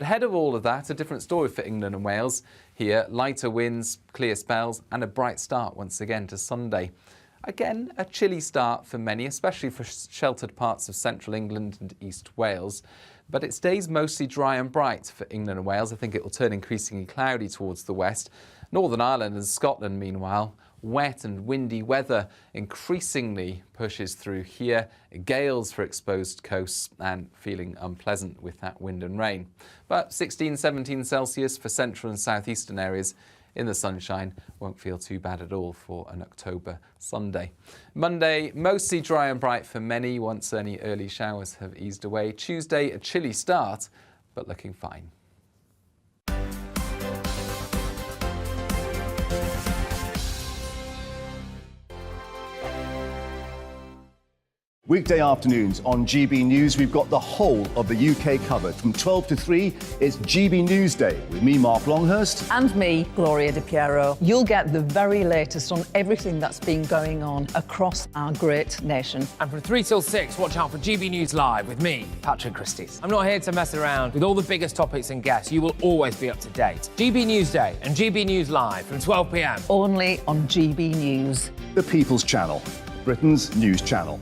Ahead of all of that, a different story for England and Wales. Here, lighter winds, clear spells and a bright start once again to Sunday. Again, a chilly start for many, especially for sheltered parts of central England and East Wales. But it stays mostly dry and bright for England and Wales. I think it will turn increasingly cloudy towards the west. Northern Ireland and Scotland, meanwhile, wet and windy weather increasingly pushes through here. Gales for exposed coasts and feeling unpleasant with that wind and rain. But 16, 17 Celsius for central and southeastern areas in the sunshine won't feel too bad at all for an October Sunday. Monday, mostly dry and bright for many once any early showers have eased away. Tuesday, a chilly start, but looking fine. Weekday afternoons on GB News, we've got the whole of the UK covered. From 12 to 3, it's GB News Day with me, Mark Longhurst. And me, Gloria Di Piero. You'll get the very latest on everything that's been going on across our great nation. And from 3 till 6, watch out for GB News Live with me, Patrick Christys. I'm not here to mess around. With all the biggest topics and guests, you will always be up to date. GB News Day and GB News Live from 12 p.m. Only on GB News. The People's Channel, Britain's news channel.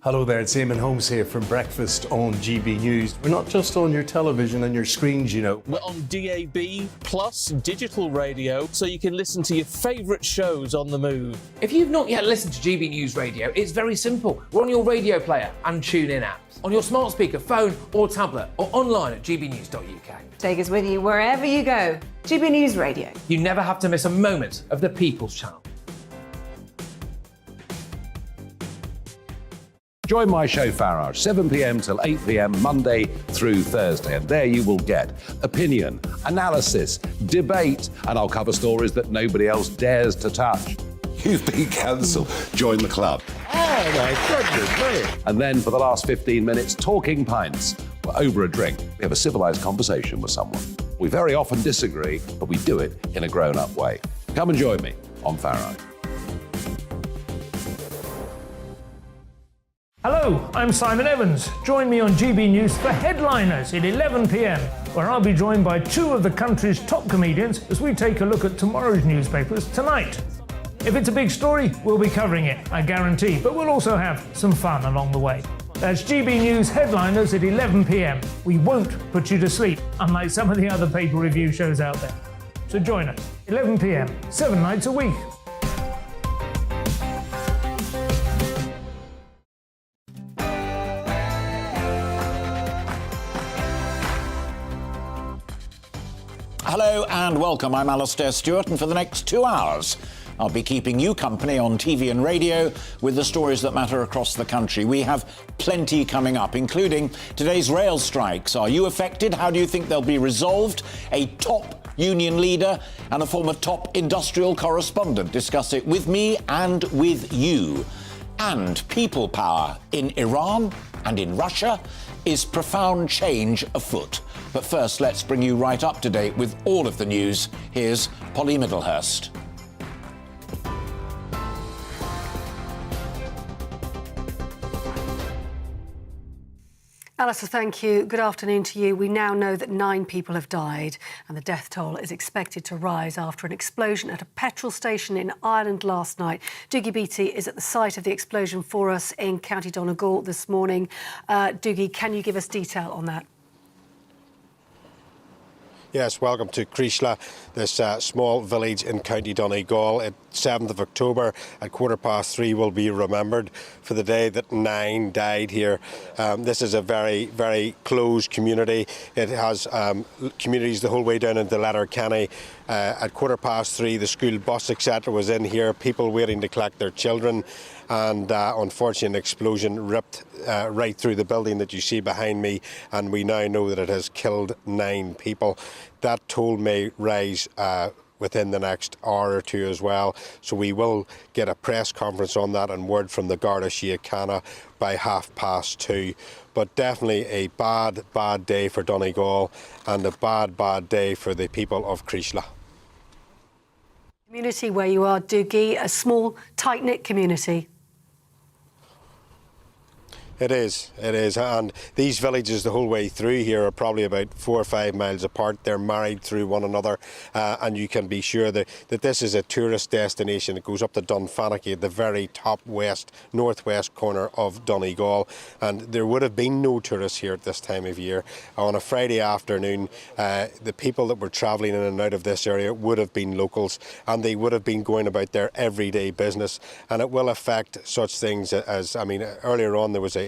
Hello there, it's Eamon Holmes here from Breakfast on GB News. We're not just on your television and your screens, you know. We're on DAB plus digital radio, so you can listen to your favourite shows on the move. If you've not yet listened to GB News Radio, it's very simple. We're on your radio player and TuneIn apps, on your smart speaker, phone or tablet, or online at gbnews.uk. Take us with you wherever you go. GB News Radio. You never have to miss a moment of the People's Channel. Join my show Farage, 7 p.m. till 8 p.m. Monday through Thursday. And there you will get opinion, analysis, debate, and I'll cover stories that nobody else dares to touch. You've been cancelled. Join the club. Oh, my goodness me. And then for the last 15 minutes, talking pints. We're over a drink. We have a civilised conversation with someone. We very often disagree, but we do it in a grown-up way. Come and join me on Farage. Hello, I'm Simon Evans. Join me on GB News for Headliners at 11 p.m, where I'll be joined by two of the country's top comedians as we take a look at tomorrow's newspapers tonight. If it's a big story, we'll be covering it, I guarantee, but we'll also have some fun along the way. That's GB News Headliners at 11 p.m. We won't put you to sleep, unlike some of the other paper review shows out there. So join us, 11 p.m, 7 nights a week. Hello and welcome. I'm Alastair Stewart, and for the next 2 hours, I'll be keeping you company on TV and radio with the stories that matter across the country. We have plenty coming up, including today's rail strikes. Are you affected? How do you think they'll be resolved? A top union leader and a former top industrial correspondent discuss it with me and with you. And people power in Iran and in Russia. Is profound change afoot? But first, let's bring you right up to date with all of the news. Here's Polly Middlehurst. Alastair, thank you. Good afternoon to you. We now know that 9 people have died and the death toll is expected to rise after an explosion at a petrol station in Ireland last night. Dougie Beattie is at the site of the explosion for us in County Donegal this morning. Dougie, can you give us detail on that? Yes, welcome to Creeshla, this small village in County Donegal. At 7th of October at 3:15 will be remembered for the day that 9 died here. This is a very, very closed community. It has communities the whole way down into Letterkenny. At 3:15, the school bus, etc., was in here, people waiting to collect their children. And unfortunately, an explosion ripped right through the building that you see behind me, and we now know that it has killed 9 people. That toll may rise within the next hour or two as well, so we will get a press conference on that and word from the Garda Síochána by 2:30. But definitely a bad, bad day for Donegal and a bad, bad day for the people of Creeshla. Community where you are, Dougie, a small, tight-knit community. It is, and these villages the whole way through here are probably about 4 or 5 miles apart. They're married through one another, and you can be sure that this is a tourist destination. It goes up to Dunfanaghy at the very top northwest corner of Donegal, and there would have been no tourists here at this time of year. On a Friday afternoon, the people that were travelling in and out of this area would have been locals, and they would have been going about their everyday business, and it will affect such things as, I mean, earlier on there was a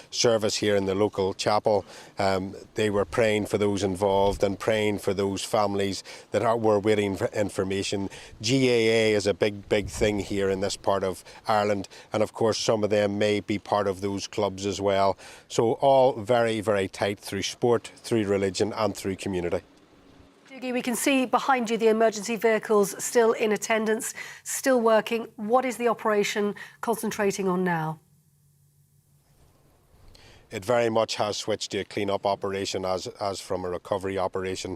service here in the local chapel. They were praying for those involved and praying for those families that were waiting for information. GAA is a big thing here in this part of Ireland, and of course some of them may be part of those clubs as well. So all very tight through sport, through religion and through community. We can see behind you the emergency vehicles still in attendance, still working. What is the operation concentrating on now? It very much has switched to a clean-up operation as from a recovery operation.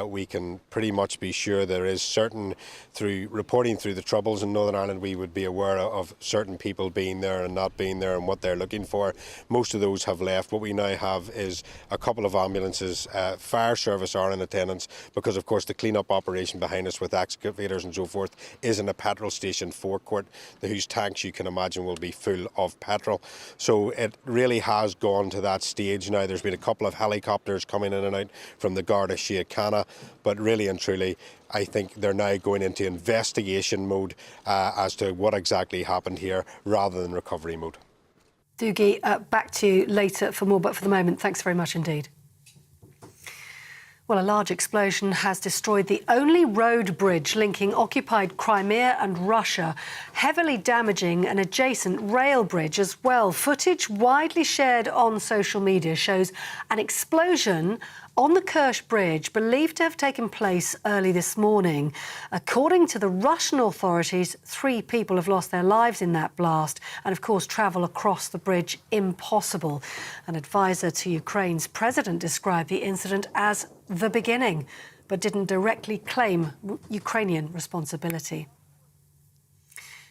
We can pretty much be sure there is certain, through reporting through the Troubles in Northern Ireland, we would be aware of certain people being there and not being there and what they're looking for. Most of those have left. What we now have is a couple of ambulances. Fire service are in attendance because, of course, the clean-up operation behind us with excavators and so forth is in a petrol station forecourt, whose tanks you can imagine will be full of petrol. So it really has gone to that stage now. There's been a couple of helicopters coming in and out from the Garda Síochána, but really and truly I think they're now going into investigation mode as to what exactly happened here rather than recovery mode. Dougie, back to you later for more, but for the moment, thanks very much indeed. Well, a large explosion has destroyed the only road bridge linking occupied Crimea and Russia, heavily damaging an adjacent rail bridge as well. Footage widely shared on social media shows an explosion on the Kerch Bridge, believed to have taken place early this morning. According to the Russian authorities, 3 people have lost their lives in that blast, and of course travel across the bridge impossible. An advisor to Ukraine's president described the incident as the beginning, but didn't directly claim Ukrainian responsibility.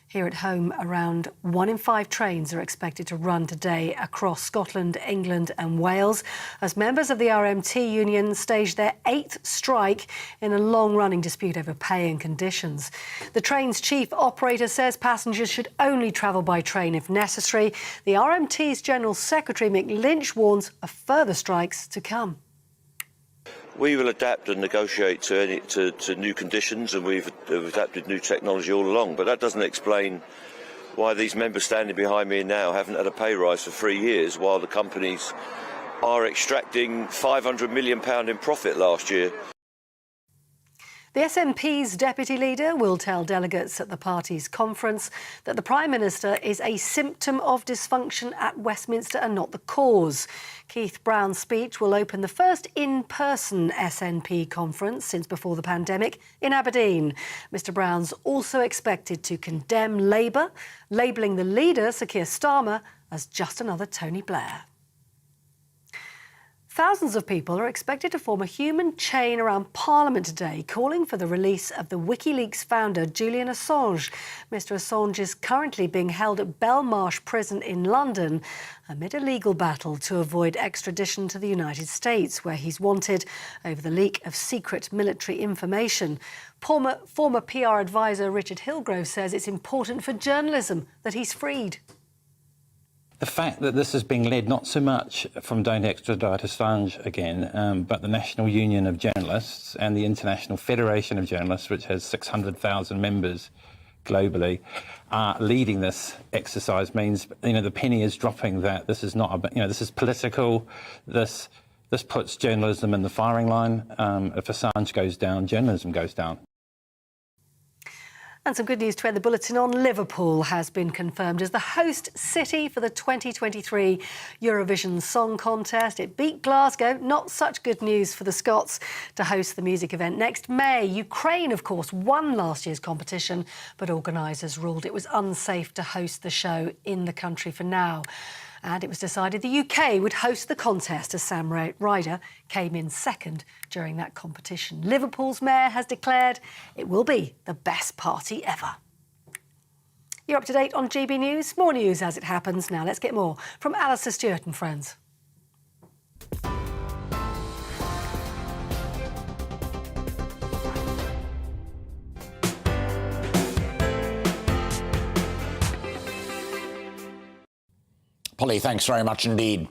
Here at home, around 1 in 5 trains are expected to run today across Scotland, England and Wales as members of the RMT union stage their 8th strike in a long-running dispute over pay and conditions. The train's chief operator says passengers should only travel by train if necessary. The RMT's General Secretary Mick Lynch warns of further strikes to come. We will adapt and negotiate to new conditions, and we've adapted new technology all along. But that doesn't explain why these members standing behind me now haven't had a pay rise for 3 years, while the companies are extracting £500 million in profit last year. The SNP's deputy leader will tell delegates at the party's conference that the Prime Minister is a symptom of dysfunction at Westminster and not the cause. Keith Brown's speech will open the first in-person SNP conference since before the pandemic in Aberdeen. Mr Brown's also expected to condemn Labour, labelling the leader, Sir Keir Starmer, as just another Tony Blair. Thousands of people are expected to form a human chain around Parliament today, calling for the release of the WikiLeaks founder, Julian Assange. Mr Assange is currently being held at Belmarsh Prison in London amid a legal battle to avoid extradition to the United States, where he's wanted over the leak of secret military information. Former PR advisor Richard Hillgrove says it's important for journalism that he's freed. The fact that this is being led not so much from Don't Extradite Assange again, but the National Union of Journalists and the International Federation of Journalists, which has 600,000 members globally, leading this exercise means, the penny is dropping that this is not, this is political. This puts journalism in the firing line. If Assange goes down, journalism goes down. And some good news to end the bulletin on. Liverpool has been confirmed as the host city for the 2023 Eurovision Song Contest. It beat Glasgow. Not such good news for the Scots to host the music event next May. Ukraine, of course, won last year's competition, but organisers ruled it was unsafe to host the show in the country for now. And it was decided the UK would host the contest as Sam Ryder came in second during that competition. Liverpool's mayor has declared it will be the best party ever. You're up to date on GB News. More news as it happens. Now let's get more from Alastair Stewart and friends. Polly, thanks very much indeed.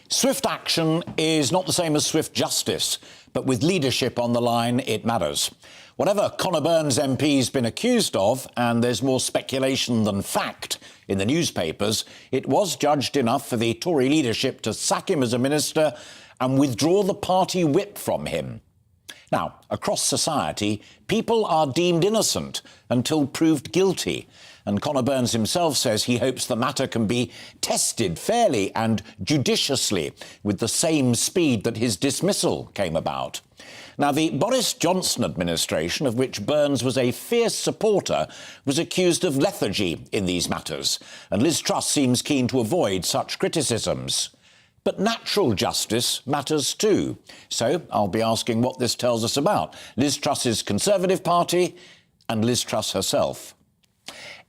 Swift action is not the same as swift justice, but with leadership on the line, it matters. Whatever Conor Burns MP's been accused of, and there's more speculation than fact in the newspapers, it was judged enough for the Tory leadership to sack him as a minister and withdraw the party whip from him. Now, across society, people are deemed innocent until proved guilty. And Conor Burns himself says he hopes the matter can be tested fairly and judiciously with the same speed that his dismissal came about. Now, the Boris Johnson administration, of which Burns was a fierce supporter, was accused of lethargy in these matters, and Liz Truss seems keen to avoid such criticisms. But natural justice matters too. So I'll be asking what this tells us about Liz Truss's Conservative Party and Liz Truss herself.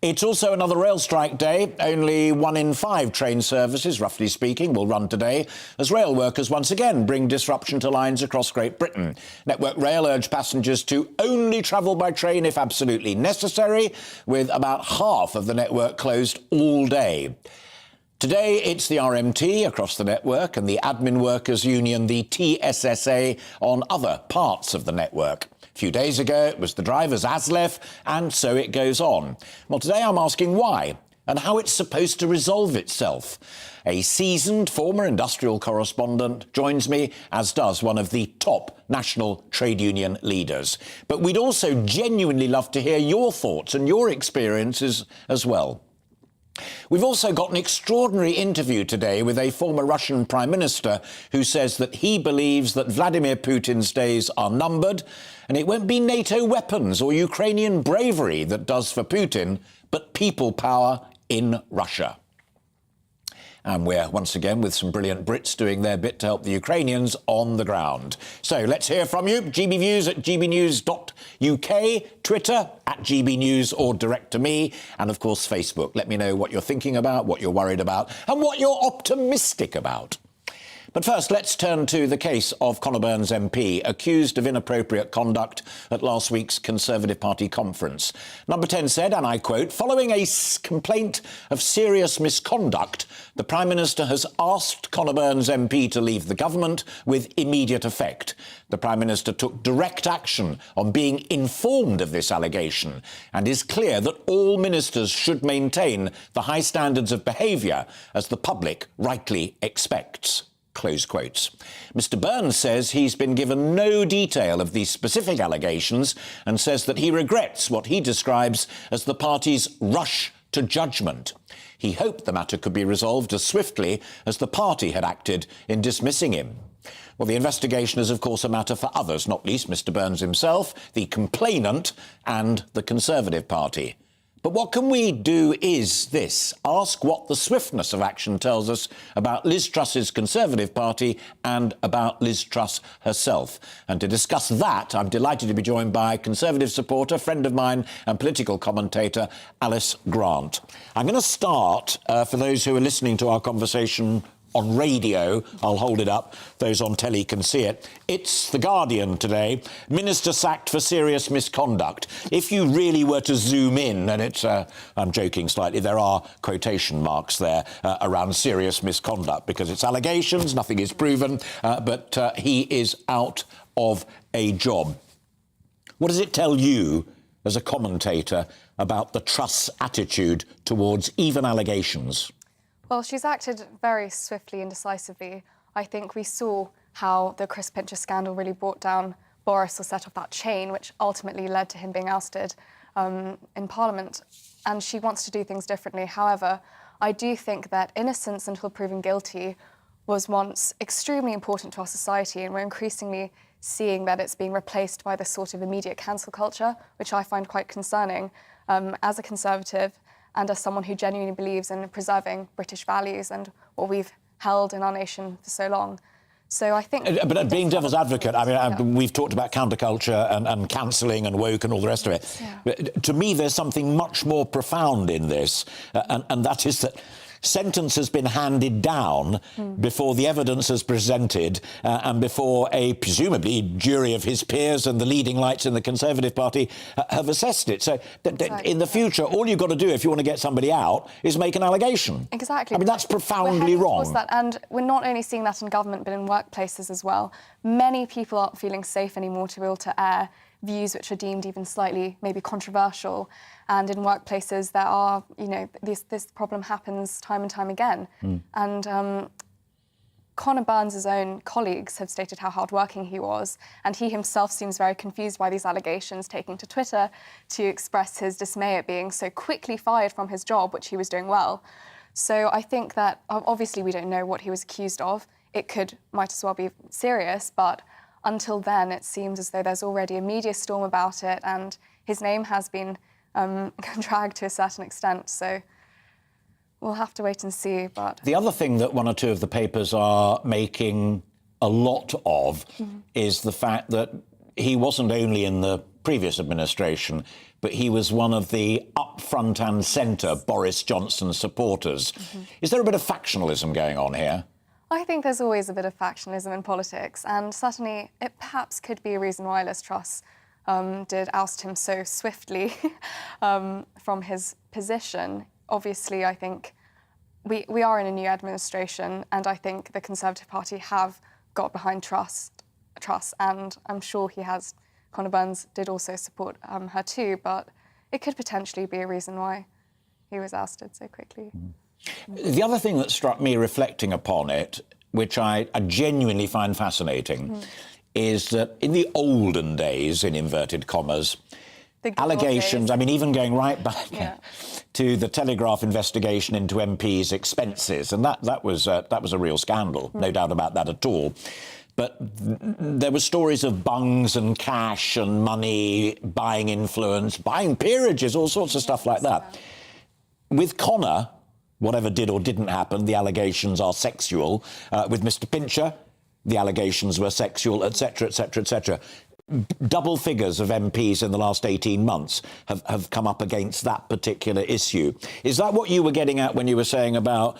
It's also another rail strike day. Only 1 in 5 train services, roughly speaking, will run today as rail workers once again bring disruption to lines across Great Britain. Network Rail urge passengers to only travel by train if absolutely necessary, with about half of the network closed all day. Today, it's the RMT across the network and the Admin Workers Union, the TSSA, on other parts of the network. A few days ago, it was the drivers' ASLEF, and so it goes on. Well, today I'm asking why and how it's supposed to resolve itself. A seasoned former industrial correspondent joins me, as does one of the top national trade union leaders. But we'd also genuinely love to hear your thoughts and your experiences as well. We've also got an extraordinary interview today with a former Russian Prime Minister who says that he believes that Vladimir Putin's days are numbered, and it won't be NATO weapons or Ukrainian bravery that does for Putin, but people power in Russia. And we're once again with some brilliant Brits doing their bit to help the Ukrainians on the ground. So let's hear from you. GBViews at gbnews.uk, Twitter at GBNews or direct to me, and of course Facebook. Let me know what you're thinking about, what you're worried about, and what you're optimistic about. But first, let's turn to the case of Conor Burns MP, accused of inappropriate conduct at last week's Conservative Party conference. Number 10 said, and I quote, "Following a complaint of serious misconduct, the Prime Minister has asked Conor Burns MP to leave the government with immediate effect. The Prime Minister took direct action on being informed of this allegation and is clear that all ministers should maintain the high standards of behaviour as the public rightly expects." Close quotes. Mr. Burns says he's been given no detail of these specific allegations and says that he regrets what he describes as the party's rush to judgment. He hoped the matter could be resolved as swiftly as the party had acted in dismissing him. Well, the investigation is, of course, a matter for others, not least Mr. Burns himself, the complainant and the Conservative Party. But what can we do is this: ask what the swiftness of action tells us about Liz Truss's Conservative Party and about Liz Truss herself. And to discuss that, I'm delighted to be joined by Conservative supporter, friend of mine and political commentator, Alice Grant. I'm going to start, for those who are listening to our conversation on radio, I'll hold it up, those on telly can see it. It's The Guardian today. Minister sacked for serious misconduct. If you really were to zoom in, and it's, I'm joking slightly, there are quotation marks there around serious misconduct because it's allegations, nothing is proven, but he is out of a job. What does it tell you as a commentator about the Truss attitude towards even allegations? Well, she's acted very swiftly and decisively. I think we saw how the Chris Pincher scandal really brought down Boris, or set off that chain, which ultimately led to him being ousted in Parliament. And she wants to do things differently. However, I do think that innocence until proven guilty was once extremely important to our society, and we're increasingly seeing that it's being replaced by this sort of immediate cancel culture, which I find quite concerning. As a Conservative, and as someone who genuinely believes in preserving British values and what we've held in our nation for so long. So I think... But being devil's advocate, I mean, we've talked about counterculture and cancelling and woke and all the rest of it. Yeah. But to me, there's something much more profound in this, and that is that sentence has been handed down before the evidence is presented and before a presumably jury of his peers and the leading lights in the Conservative Party have assessed it. So in the future, all you've got to do if you want to get somebody out is make an allegation. Exactly. I mean, that's profoundly wrong. That, and we're not only seeing that in government, but in workplaces as well. Many people aren't feeling safe anymore to be able to air views which are deemed even slightly maybe controversial. And in workplaces there are, you know, this problem happens time and time again. And Conor Burns' own colleagues have stated how hardworking he was, and he himself seems very confused by these allegations, taking to Twitter to express his dismay at being so quickly fired from his job, which he was doing well. So I think that, obviously we don't know what he was accused of. It might as well be serious, but until then, it seems as though there's already a media storm about it, and his name has been dragged to a certain extent. So we'll have to wait and see. But the other thing that one or two of the papers are making a lot of is the fact that he wasn't only in the previous administration, but he was one of the up front and centre Boris Johnson supporters. Is there a bit of factionalism going on here? I think there's always a bit of factionalism in politics, and certainly it perhaps could be a reason why Liz Truss did oust him so swiftly from his position. Obviously, I think we are in a new administration, and I think the Conservative Party have got behind Truss, and I'm sure Conor Burns did also support her too, but it could potentially be a reason why he was ousted so quickly. The other thing that struck me reflecting upon it, which I genuinely find fascinating, is that in the olden days, in inverted commas, allegations, I mean, even going right back to the Telegraph investigation into MPs' expenses, and that was a real scandal, no doubt about that at all. But there were stories of bungs and cash and money, buying influence, buying peerages, all sorts of stuff like that. With Conor, whatever did or didn't happen, the allegations are sexual. With Mr Pincher, the allegations were sexual, etc., etc., etc. Double figures of MPs in the last 18 months have come up against that particular issue. Is that what you were getting at when you were saying about,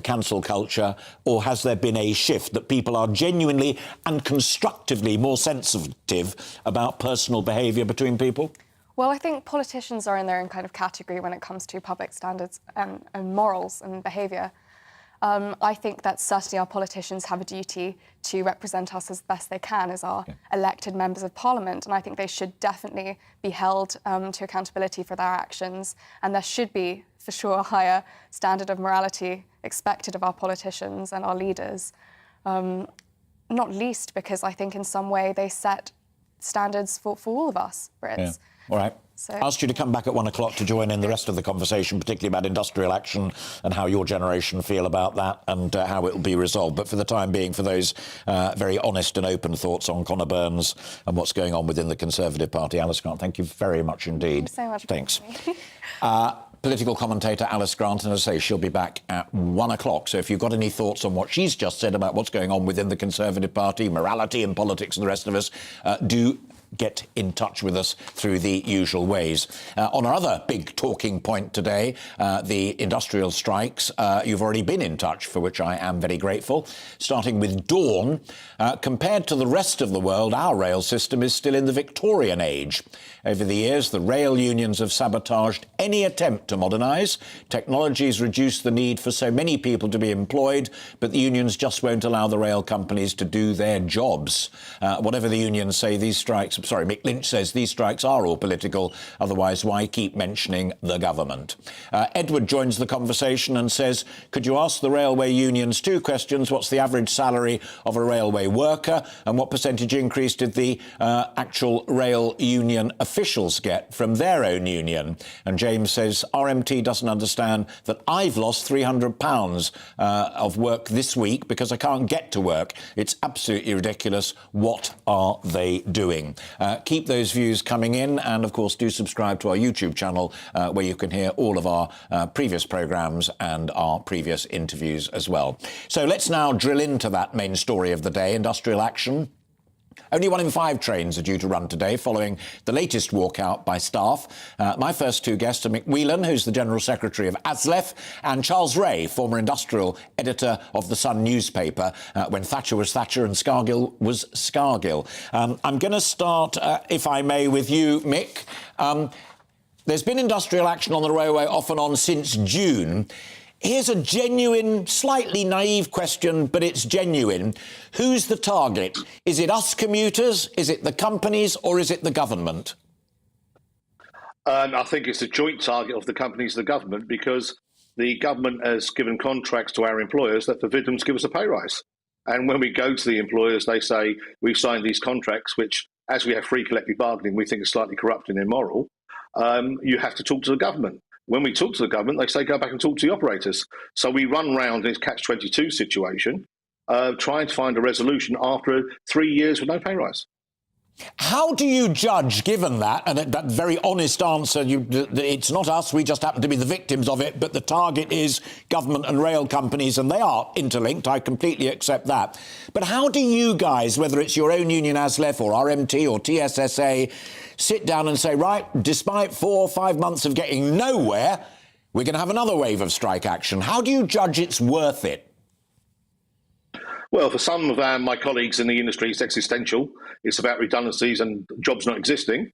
cancel culture, or has there been a shift that people are genuinely and constructively more sensitive about personal behaviour between people? Well, I think politicians are in their own kind of category when it comes to public standards and morals and behaviour. I think that certainly our politicians have a duty to represent us as best they can as our elected members of Parliament, and I think they should definitely be held to accountability for their actions, and there should be, for sure, a higher standard of morality expected of our politicians and our leaders, not least because I think in some way they set standards for all of us Brits. Yeah. All right. I asked you to come back at 1 o'clock to join in the rest of the conversation, particularly about industrial action and how your generation feel about that and how it will be resolved. But for the time being, for those very honest and open thoughts on Conor Burns and what's going on within the Conservative Party, Alice Grant, thank you very much indeed. Thank you so much. Thanks. Political commentator Alice Grant, and as I say, she'll be back at 1 o'clock. So if you've got any thoughts on what she's just said about what's going on within the Conservative Party, morality and politics and the rest of us, do get in touch with us through the usual ways. On our other big talking point today, the industrial strikes, you've already been in touch, for which I am very grateful. Starting with Dawn, compared to the rest of the world, our rail system is still in the Victorian age. Over the years, the rail unions have sabotaged any attempt to modernise. Technology's reduced the need for so many people to be employed, but the unions just won't allow the rail companies to do their jobs. Whatever the unions say, these strikes... Sorry, Mick Lynch says these strikes are all political, otherwise why keep mentioning the government? Edward joins the conversation and says, could you ask the railway unions 2 questions? What's the average salary of a railway worker? And what percentage increase did the actual rail union officials get from their own union? And James says, RMT doesn't understand that I've lost £300 of work this week because I can't get to work. It's absolutely ridiculous. What are they doing? Keep those views coming in, and of course do subscribe to our YouTube channel where you can hear all of our previous programmes and our previous interviews as well. So let's now drill into that main story of the day, industrial action. Only 1 in 5 trains are due to run today following the latest walkout by staff. My first two guests are Mick Whelan, who's the General Secretary of ASLEF, and Charles Ray, former industrial editor of the Sun newspaper, when Thatcher was Thatcher and Scargill was Scargill. I'm going to start, if I may, with you, Mick. There's been industrial action on the railway off and on since June. Here's a genuine, slightly naive question, but it's genuine. Who's the target? Is it us commuters, is it the companies, or is it the government? I think it's a joint target of the companies and the government, because the government has given contracts to our employers that forbid them to give us a pay rise. And when we go to the employers, they say, we've signed these contracts, which, as we have free collective bargaining, we think is slightly corrupt and immoral. You have to talk to the government. When we talk to the government, they say go back and talk to the operators. So we run round in this catch-22 situation, trying to find a resolution after 3 years with no pay rise. How do you judge, given that, and that very honest answer, it's not us, we just happen to be the victims of it, but the target is government and rail companies, and they are interlinked, I completely accept that. But how do you guys, whether it's your own union ASLEF or RMT or TSSA, sit down and say, right, despite 4 or 5 months of getting nowhere, we're going to have another wave of strike action? How do you judge it's worth it? Well, for some of my colleagues in the industry, it's existential. It's about redundancies and jobs not existing.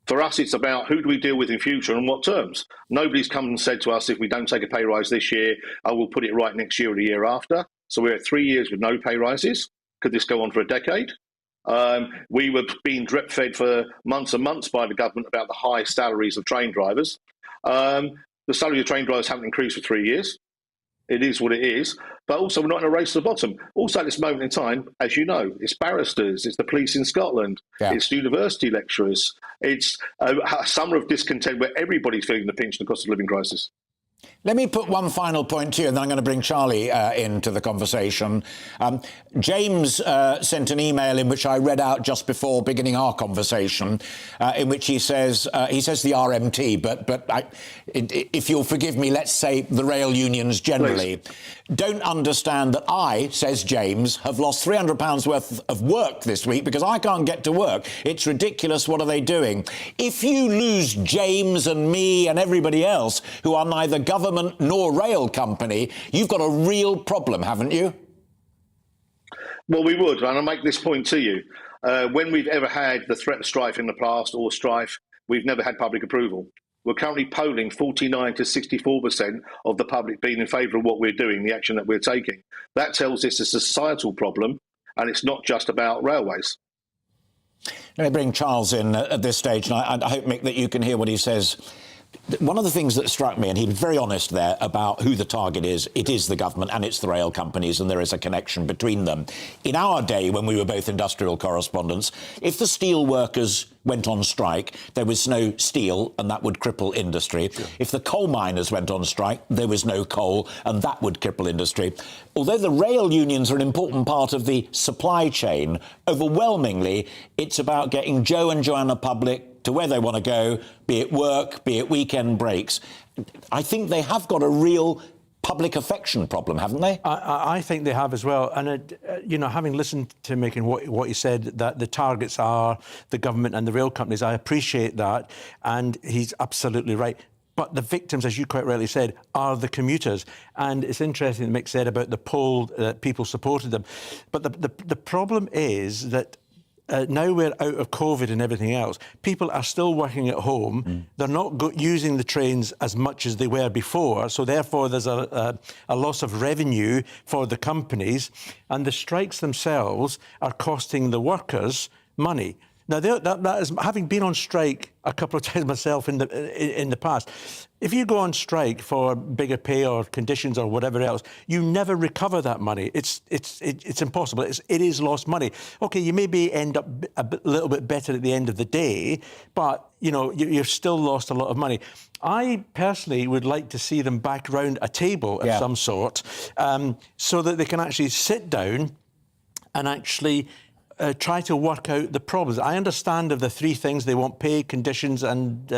For us, it's about who do we deal with in future and what terms. Nobody's come and said to us, if we don't take a pay rise this year, I will put it right next year or the year after. So we're at 3 years with no pay rises. Could this go on for a decade? We were being drip-fed for months and months by the government about the high salaries of train drivers. The salary of train drivers haven't increased for 3 years. It is what it is. But also, we're not in a race to the bottom. Also, at this moment in time, as you know, it's barristers, it's the police in Scotland, it's university lecturers. It's a summer of discontent where everybody's feeling the pinch of the cost of living crisis. Let me put one final point to you, and then I'm going to bring Charlie into the conversation. James sent an email in which I read out just before beginning our conversation, in which he says the RMT, but if you'll forgive me, let's say the rail unions generally, don't understand that I, says James, have lost £300 worth of work this week because I can't get to work. It's ridiculous. What are they doing? If you lose James and me and everybody else who are neither government nor rail company, you've got a real problem, haven't you? Well, we would, and I'll make this point to you. When we've ever had the threat of strife in the past or strife, we've never had public approval. We're currently polling 49 to 64% of the public being in favour of what we're doing, the action that we're taking. That tells us it's a societal problem, and it's not just about railways. Let me bring Charles in at this stage, and I hope, Mick, that you can hear what he says. One of the things that struck me, and he was very honest there about who the target is, it is the government and it's the rail companies, and there is a connection between them. In our day, when we were both industrial correspondents, if the steel workers went on strike, there was no steel, and that would cripple industry. Sure. If the coal miners went on strike, there was no coal, and that would cripple industry. Although the rail unions are an important part of the supply chain, overwhelmingly, it's about getting Joe and Joanna Public to where they want to go, be it work, be it weekend breaks. I think they have got a real public affection problem, haven't they? I think they have as well. And, having listened to Mick and what he said, that the targets are the government and the rail companies, I appreciate that. And he's absolutely right. But the victims, as you quite rightly said, are the commuters. And it's interesting that Mick said about the poll that people supported them. But the problem is that now we're out of COVID and everything else, people are still working at home. They're not using the trains as much as they were before, so therefore there's a loss of revenue for the companies, and the strikes themselves are costing the workers money. Now, that is, having been on strike a couple of times myself in the past, if you go on strike for bigger pay or conditions or whatever else, you never recover that money. It's impossible. It is lost money. OK, you maybe end up a little bit better at the end of the day, but, you've still lost a lot of money. I personally would like to see them back round a table of some sort, so that they can actually sit down and actually try to work out the problems. I understand of the three things they want: pay, conditions, and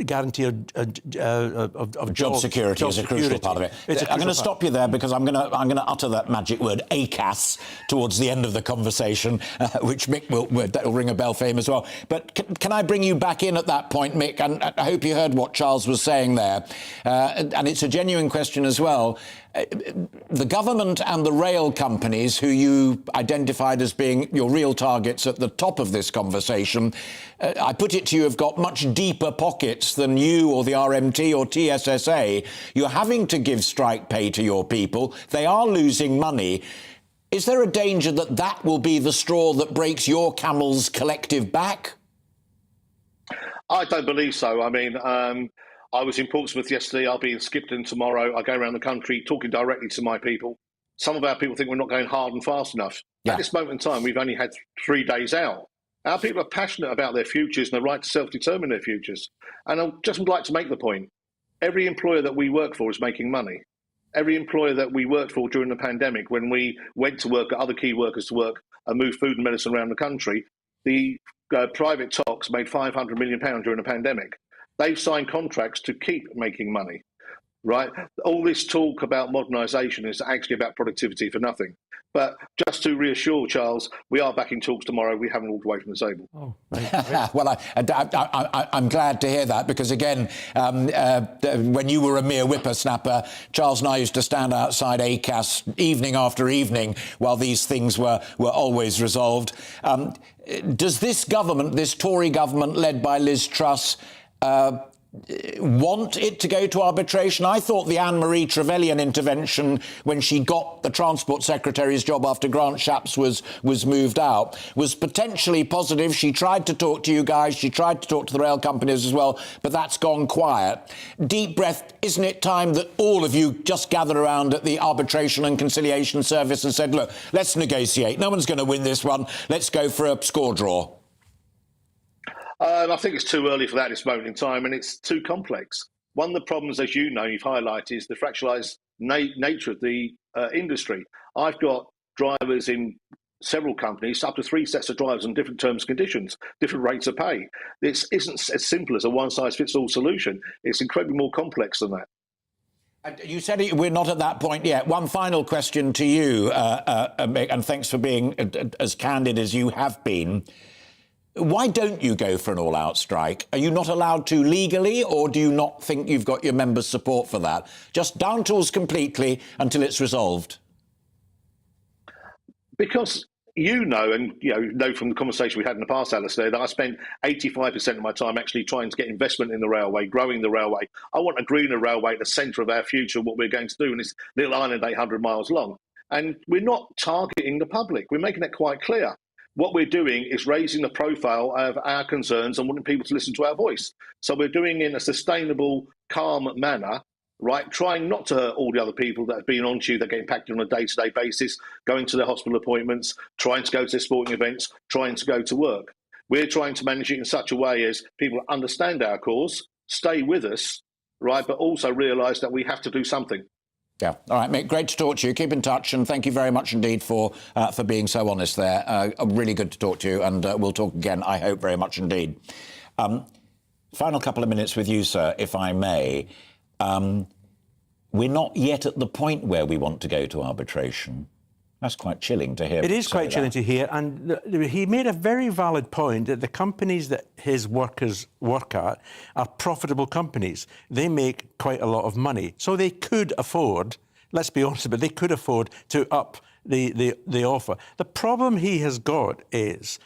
guarantee of job security is a crucial part of it. I'm going to stop you there because I'm going to utter that magic word ACAS towards the end of the conversation, which Mick will ring a bell for him as well. But can I bring you back in at that point, Mick? And I hope you heard what Charles was saying there, and it's a genuine question as well. The government and the rail companies, who you identified as being your real targets at the top of this conversation, I put it to you, have got much deeper pockets than you or the RMT or TSSA. You're having to give strike pay to your people. They are losing money. Is there a danger that that will be the straw that breaks your camel's collective back? I don't believe so. I mean, I was in Portsmouth yesterday. I'll be in Skipton tomorrow. I go around the country talking directly to my people. Some of our people think we're not going hard and fast enough. Yeah. At this moment in time, we've only had 3 days out. Our people are passionate about their futures and the right to self-determine their futures. And I just would like to make the point, every employer that we work for is making money. Every employer that we worked for during the pandemic, when we went to work, got other key workers to work and move food and medicine around the country, the private TOCs made £500 million during the pandemic. They've signed contracts to keep making money, right? All this talk about modernisation is actually about productivity for nothing. But just to reassure Charles, we are back in talks tomorrow. We haven't walked away from the table. Oh, right. Well, I'm glad to hear that, because, again, when you were a mere whippersnapper, Charles and I used to stand outside ACAS evening after evening while these things were always resolved. Does this government, this Tory government led by Liz Truss, want it to go to arbitration? I thought the Anne-Marie Trevelyan intervention, when she got the Transport Secretary's job after Grant Shapps was moved out, was potentially positive. She tried to talk to you guys, she tried to talk to the rail companies as well, but that's gone quiet. Deep breath, isn't it time that all of you just gathered around at the Arbitration and Conciliation Service and said, look, let's negotiate. No one's going to win this one. Let's go for a score draw. I think it's too early for that at this moment in time, and it's too complex. One of the problems, as you know, you've highlighted, is the fractionalised nature of the industry. I've got drivers in several companies, up to 3 sets of drivers on different terms and conditions, different rates of pay. This isn't as simple as a one-size-fits-all solution. It's incredibly more complex than that. You said we're not at that point yet. One final question to you, Mick, and thanks for being as candid as you have been. Why don't you go for an all-out strike? Are you not allowed to legally, or do you not think you've got your members' support for that? Just down tools completely until it's resolved. Because you know from the conversation we had in the past, Alastair, that I spent 85% of my time actually trying to get investment in the railway, growing the railway. I want a greener railway at the centre of our future, what we're going to do in this little island 800 miles long. And we're not targeting the public. We're making that quite clear. What we're doing is raising the profile of our concerns and wanting people to listen to our voice. So we're doing it in a sustainable, calm manner, right? Trying not to hurt all the other people that have been on to you, that get impacted on a day-to-day basis, going to their hospital appointments, trying to go to their sporting events, trying to go to work. We're trying to manage it in such a way as people understand our cause, stay with us, right, but also realise that we have to do something. Yeah. All right, Mick, great to talk to you. Keep in touch, and thank you very much indeed for being so honest there. Really good to talk to you, and we'll talk again, I hope, very much indeed. Final couple of minutes with you, sir, if I may. We're not yet at the point where we want to go to arbitration. That's quite chilling to hear. It is quite chilling to hear, and he made a very valid point that the companies that his workers work at are profitable companies. They make quite a lot of money, so they could afford, let's be honest about it, they could afford to up the offer. The problem he has got is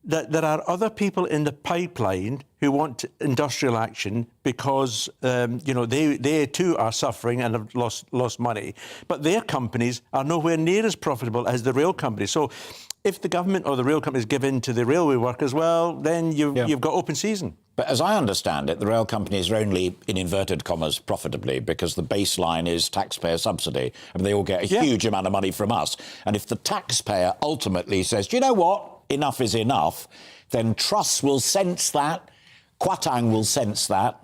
that there are other people in the pipeline who want industrial action because, they too are suffering and have lost money. But their companies are nowhere near as profitable as the rail companies. So if the government or the rail companies give in to the railway workers, well, then you've got open season. But as I understand it, the rail companies are only, in inverted commas, profitably because the baseline is taxpayer subsidy. I mean, they all get a huge amount of money from us. And if the taxpayer ultimately says, do you know what? Enough is enough, then Truss will sense that, Kwatang will sense that,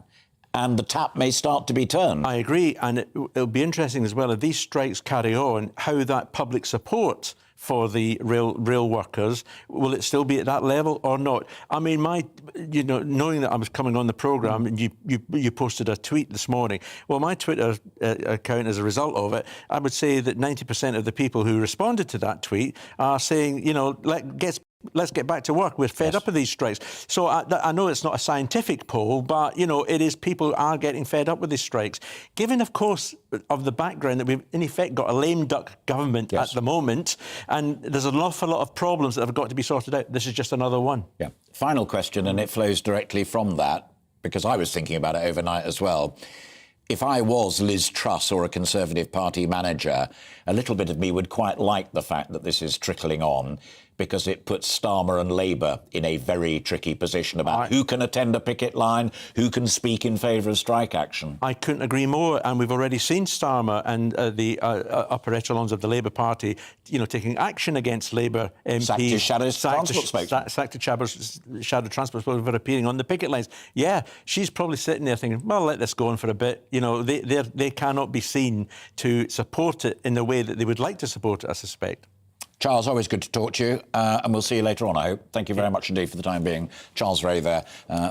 and the tap may start to be turned. I agree, and it'll be interesting as well if these strikes carry on, how that public support for the rail workers. Will it still be at that level or not? I mean, knowing that I was coming on the programme and you posted a tweet this morning, well, my Twitter account, as a result of it, I would say that 90% of the people who responded to that tweet are saying, let's get back to work. We're fed up with these strikes. So I know it's not a scientific poll, but, it is, people are getting fed up with these strikes. Given, of course, of the background that we've, in effect, got a lame duck government at the moment, and there's an awful lot of problems that have got to be sorted out. This is just another one. Yeah. Final question, and it flows directly from that, because I was thinking about it overnight as well. If I was Liz Truss or a Conservative Party manager, a little bit of me would quite like the fact that this is trickling on, because it puts Starmer and Labour in a very tricky position about who can attend a picket line, who can speak in favour of strike action. I couldn't agree more, and we've already seen Starmer and the upper echelons of the Labour Party, taking action against Labour MPs. Sacked his shadow transport spokesman. Sacked shadow transport spokesman for appearing on the picket lines. Yeah, she's probably sitting there thinking, well, let this go on for a bit. They cannot be seen to support it in the way that they would like to support it, I suspect. Charles, always good to talk to you, and we'll see you later on, I hope. Thank you very much indeed for the time being. Charles Ray there,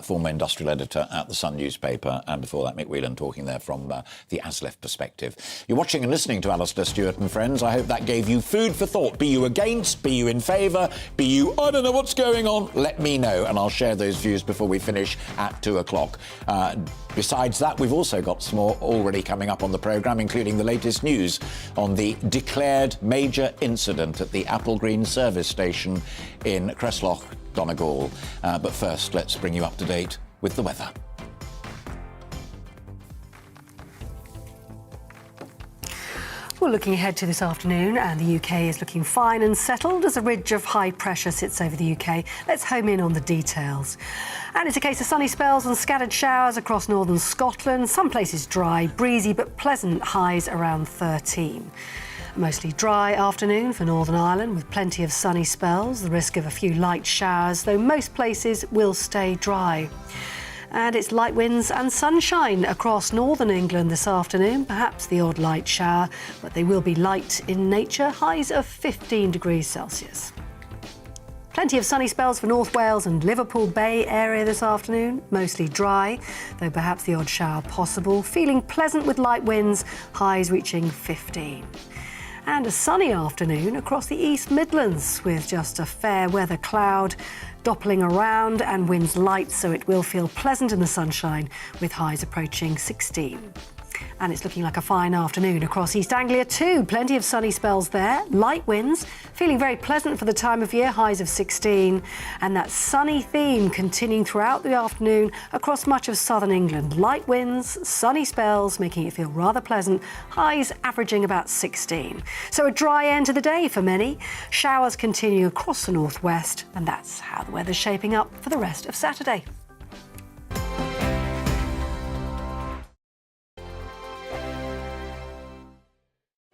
former industrial editor at the Sun newspaper, and before that, Mick Whelan talking there from the ASLEF perspective. You're watching and listening to Alastair Stewart and Friends. I hope that gave you food for thought. Be you against, be you in favour, be you, I don't know what's going on, let me know, and I'll share those views before we finish at 2 o'clock. Besides that, we've also got some more already coming up on the programme, including the latest news on the declared major incident at the Applegreen service station in Cresloch, Donegal. But first, let's bring you up to date with the weather. Well, looking ahead to this afternoon, and the UK is looking fine and settled as a ridge of high pressure sits over the UK. Let's home in on the details. And it's a case of sunny spells and scattered showers across northern Scotland. Some places dry, breezy but pleasant, highs around 13. Mostly dry afternoon for Northern Ireland with plenty of sunny spells, the risk of a few light showers, though most places will stay dry. And it's light winds and sunshine across northern England this afternoon, perhaps the odd light shower, but they will be light in nature, highs of 15 degrees Celsius. Plenty of sunny spells for North Wales and Liverpool Bay area this afternoon, mostly dry, though perhaps the odd shower possible, feeling pleasant with light winds, highs reaching 15. And a sunny afternoon across the East Midlands with just a fair weather cloud doppling around and winds light, so it will feel pleasant in the sunshine with highs approaching 16. And it's looking like a fine afternoon across East Anglia too. Plenty of sunny spells there, light winds, feeling very pleasant for the time of year, highs of 16. And that sunny theme continuing throughout the afternoon across much of southern England. Light winds, sunny spells, making it feel rather pleasant, highs averaging about 16. So a dry end to the day for many. Showers continue across the northwest, and that's how the weather's shaping up for the rest of Saturday.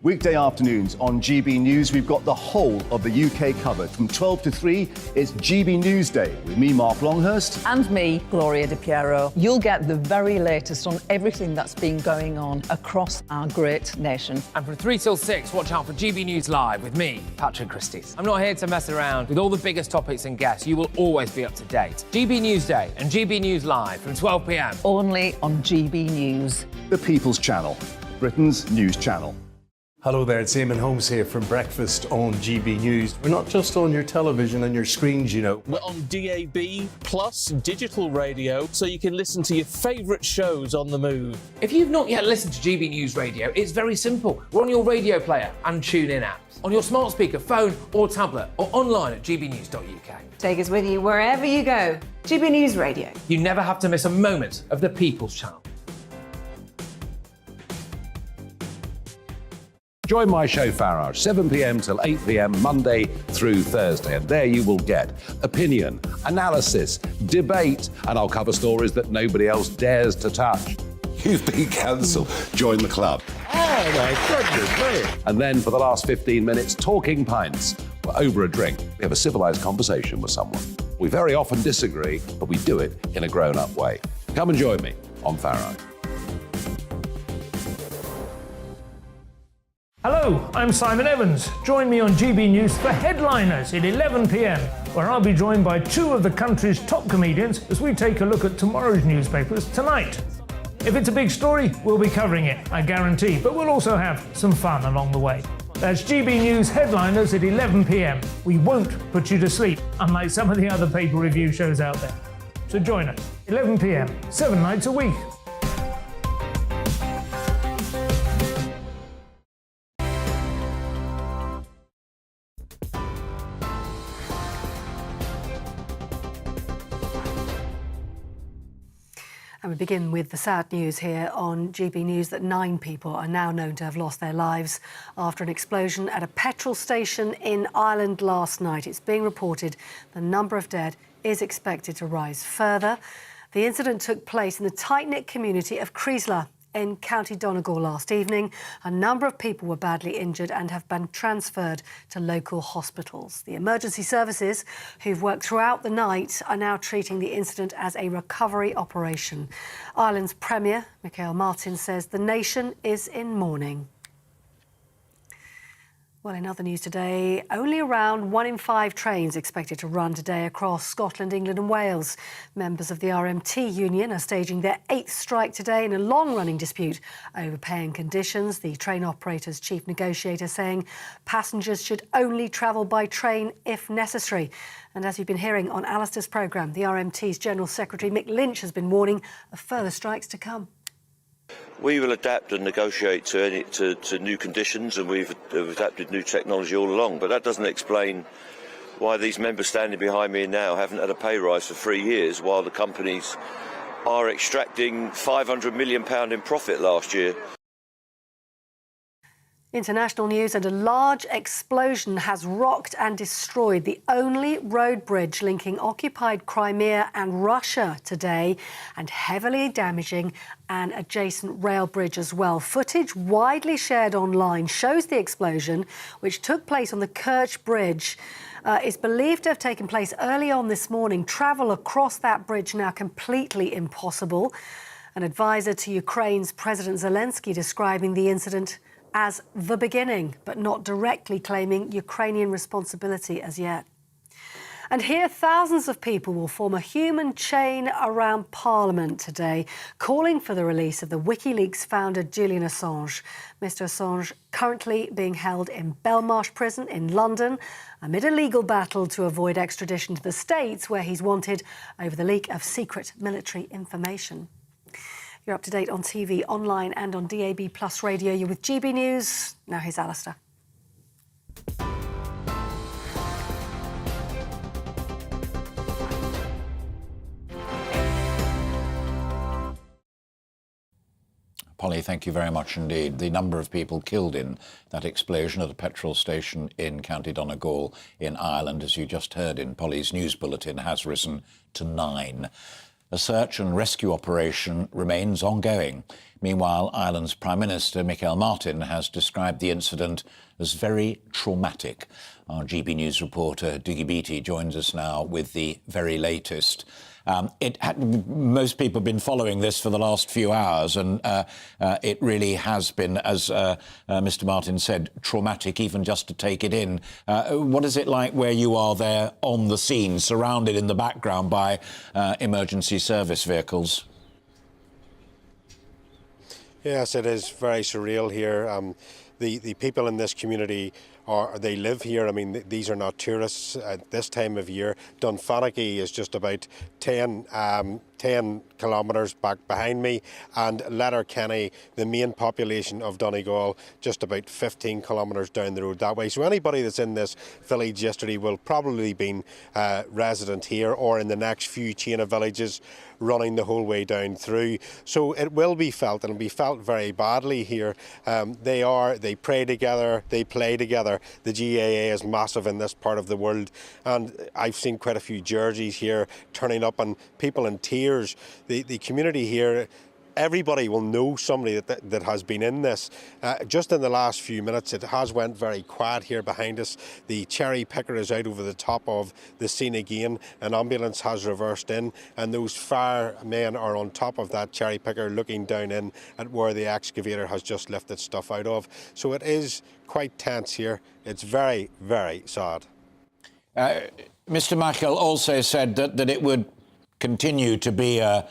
Weekday afternoons on GB News, we've got the whole of the UK covered. From 12 to 3, it's GB News Day with me, Mark Longhurst. And me, Gloria Di Piero. You'll get the very latest on everything that's been going on across our great nation. And from 3 till 6, watch out for GB News Live with me, Patrick Christys. I'm not here to mess around with all the biggest topics and guests. You will always be up to date. GB News Day and GB News Live from 12 p.m. Only on GB News. The People's Channel, Britain's news channel. Hello there, it's Eamon Holmes here from Breakfast on GB News. We're not just on your television and your screens, We're on DAB plus digital radio, so you can listen to your favourite shows on the move. If you've not yet listened to GB News Radio, it's very simple. We're on your radio player and TuneIn apps, on your smart speaker, phone or tablet, or online at gbnews.uk. Take us with you wherever you go. GB News Radio. You never have to miss a moment of the People's Channel. Join my show Farage, 7 p.m. till 8 p.m. Monday through Thursday. And there you will get opinion, analysis, debate, and I'll cover stories that nobody else dares to touch. You've been cancelled. Join the club. Oh, my goodness me. And then for the last 15 minutes, talking pints. We're over a drink. We have a civilised conversation with someone. We very often disagree, but we do it in a grown-up way. Come and join me on Farage. Hello Hello, I'm Simon Evans. Join me on GB News for Headliners at 11 p.m, where I'll be joined by two of the country's top comedians as we take a look at tomorrow's newspapers tonight. If it's a big story, we'll be covering it, I guarantee, but we'll also have some fun along the way. That's GB News Headliners at 11 p.m. We won't put you to sleep, unlike some of the other paper review shows out there. So join us, 11 p.m, 7 nights a week. And we begin with the sad news here on GB News that 9 people are now known to have lost their lives after an explosion at a petrol station in Ireland last night. It's being reported the number of dead is expected to rise further. The incident took place in the tight-knit community of Creesla in County Donegal last evening. A number of people were badly injured and have been transferred to local hospitals. The emergency services, who've worked throughout the night, are now treating the incident as a recovery operation. Ireland's Premier, Mikhail Kasyanov, says the nation is in mourning. Well, in other news today, only around 1 in 5 trains expected to run today across Scotland, England and Wales. Members of the RMT union are staging their 8th strike today in a long-running dispute over pay and conditions. The train operator's chief negotiator saying passengers should only travel by train if necessary. And as you've been hearing on Alastair's programme, the RMT's General Secretary Mick Lynch has been warning of further strikes to come. We will adapt and negotiate to new conditions, and we've adapted new technology all along. But that doesn't explain why these members standing behind me now haven't had a pay rise for 3 years, while the companies are extracting £500 million in profit last year. International news, and a large explosion has rocked and destroyed the only road bridge linking occupied Crimea and Russia today, and heavily damaging an adjacent rail bridge as well. Footage widely shared online shows the explosion, which took place on the Kerch Bridge. Is believed to have taken place early on this morning. Travel across that bridge now completely impossible. An advisor to Ukraine's President Zelensky describing the incident as the beginning, but not directly claiming Ukrainian responsibility as yet. And here, thousands of people will form a human chain around Parliament today, calling for the release of the WikiLeaks founder Julian Assange. Mr Assange currently being held in Belmarsh Prison in London amid a legal battle to avoid extradition to the States, where he's wanted over the leak of secret military information. You're up to date on TV, online and on DAB+ radio. You're with GB News. Now here's Alastair. Polly, thank you very much indeed. The number of people killed in that explosion at a petrol station in County Donegal in Ireland, as you just heard in Polly's news bulletin, has risen to 9. A search and rescue operation remains ongoing. Meanwhile, Ireland's Prime Minister, Mikhail Kasyanov, has described the incident as very traumatic. Our GB News reporter, Dougie Beattie, joins us now with the very latest. Most people have been following this for the last few hours, and it really has been, as Mr Martin said, traumatic even just to take it in. What is it like where you are there on the scene, surrounded in the background by emergency service vehicles? Yes, it is very surreal here. The people in this community they live here. I mean, these are not tourists at this time of year. Dunfanaghy is just about 10 kilometres back behind me, and Letterkenny, the main population of Donegal, just about 15 kilometres down the road that way. So anybody that's in this village yesterday will probably been resident here or in the next few chain of villages running the whole way down through. So it will be felt, and it'll be felt very badly here. They pray together, they play together. The GAA is massive in this part of the world, and I've seen quite a few jerseys here turning up and people in tears. The community here everybody will know somebody that has been in this. Just in the last few minutes, it has went very quiet here behind us. The cherry picker is out over the top of the scene again. An ambulance has reversed in, and those firemen are on top of that cherry picker looking down in at where the excavator has just lifted stuff out of. So it is quite tense here. It's very, very sad. Mr. Mikhail also said that it would continue to be a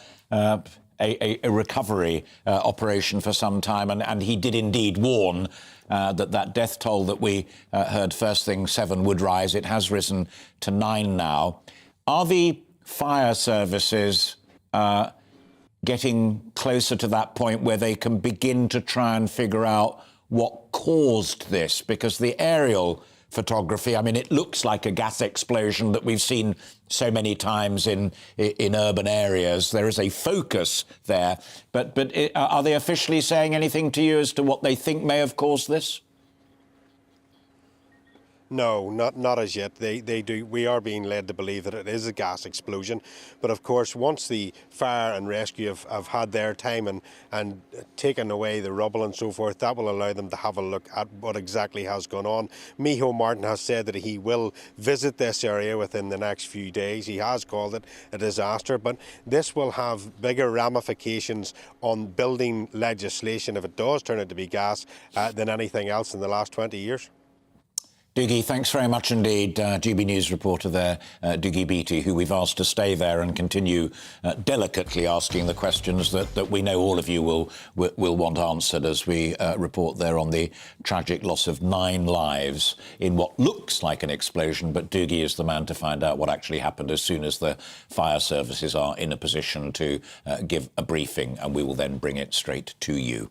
recovery operation for some time, and he did indeed warn that death toll that we heard first thing 7 would rise. It has risen to 9 now. Are the fire services getting closer to that point where they can begin to try and figure out what caused this? Because the aerial photography, I mean, it looks like a gas explosion that we've seen so many times in urban areas. There is a focus there. But are they officially saying anything to you as to what they think may have caused this? No, not as yet. They do. We are being led to believe that it is a gas explosion. But of course, once the fire and rescue have had their time and taken away the rubble and so forth, that will allow them to have a look at what exactly has gone on. Micheál Martin has said that he will visit this area within the next few days. He has called it a disaster, but this will have bigger ramifications on building legislation if it does turn out to be gas than anything else in the last 20 years. Dougie, thanks very much indeed. GB News reporter there, Dougie Beattie, who we've asked to stay there and continue delicately asking the questions that we know all of you will want answered as we report there on the tragic loss of 9 lives in what looks like an explosion. But Dougie is the man to find out what actually happened as soon as the fire services are in a position to give a briefing, and we will then bring it straight to you.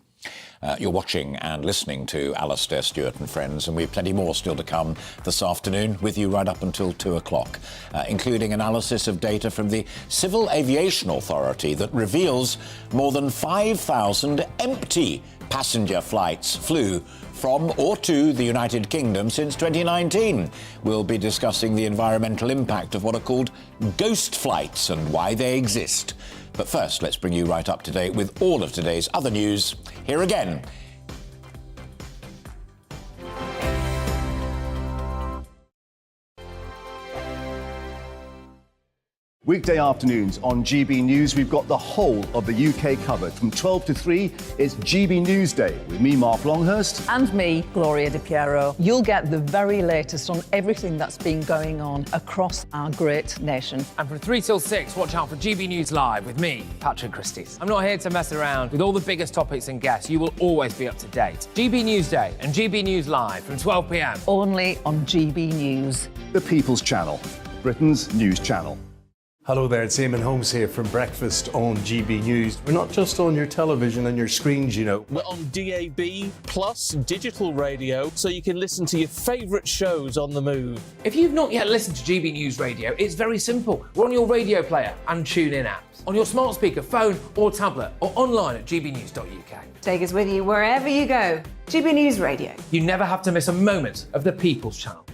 You're watching and listening to Alastair Stewart and Friends, and we have plenty more still to come this afternoon with you right up until 2 o'clock, including analysis of data from the Civil Aviation Authority that reveals more than 5,000 empty passenger flights flew from or to the United Kingdom since 2019. We'll be discussing the environmental impact of what are called ghost flights and why they exist. But first, let's bring you right up to date with all of today's other news. Here again. Weekday afternoons on GB News, we've got the whole of the UK covered. From 12 to 3, it's GB News Day with me, Mark Longhurst. And me, Gloria Di Piero. You'll get the very latest on everything that's been going on across our great nation. And from 3 till 6, watch out for GB News Live with me, Patrick Christys. I'm not here to mess around with all the biggest topics and guests. You will always be up to date. GB News Day and GB News Live from 12 p.m. Only on GB News. The People's Channel, Britain's news channel. Hello there, it's Eamon Holmes here from Breakfast on GB News. We're not just on your television and your screens, you know. We're on DAB plus digital radio, so you can listen to your favourite shows on the move. If you've not yet listened to GB News Radio, it's very simple. We're on your radio player and tune-in apps, on your smart speaker, phone or tablet, or online at gbnews.uk. Take us with you wherever you go. GB News Radio. You never have to miss a moment of the People's Channel.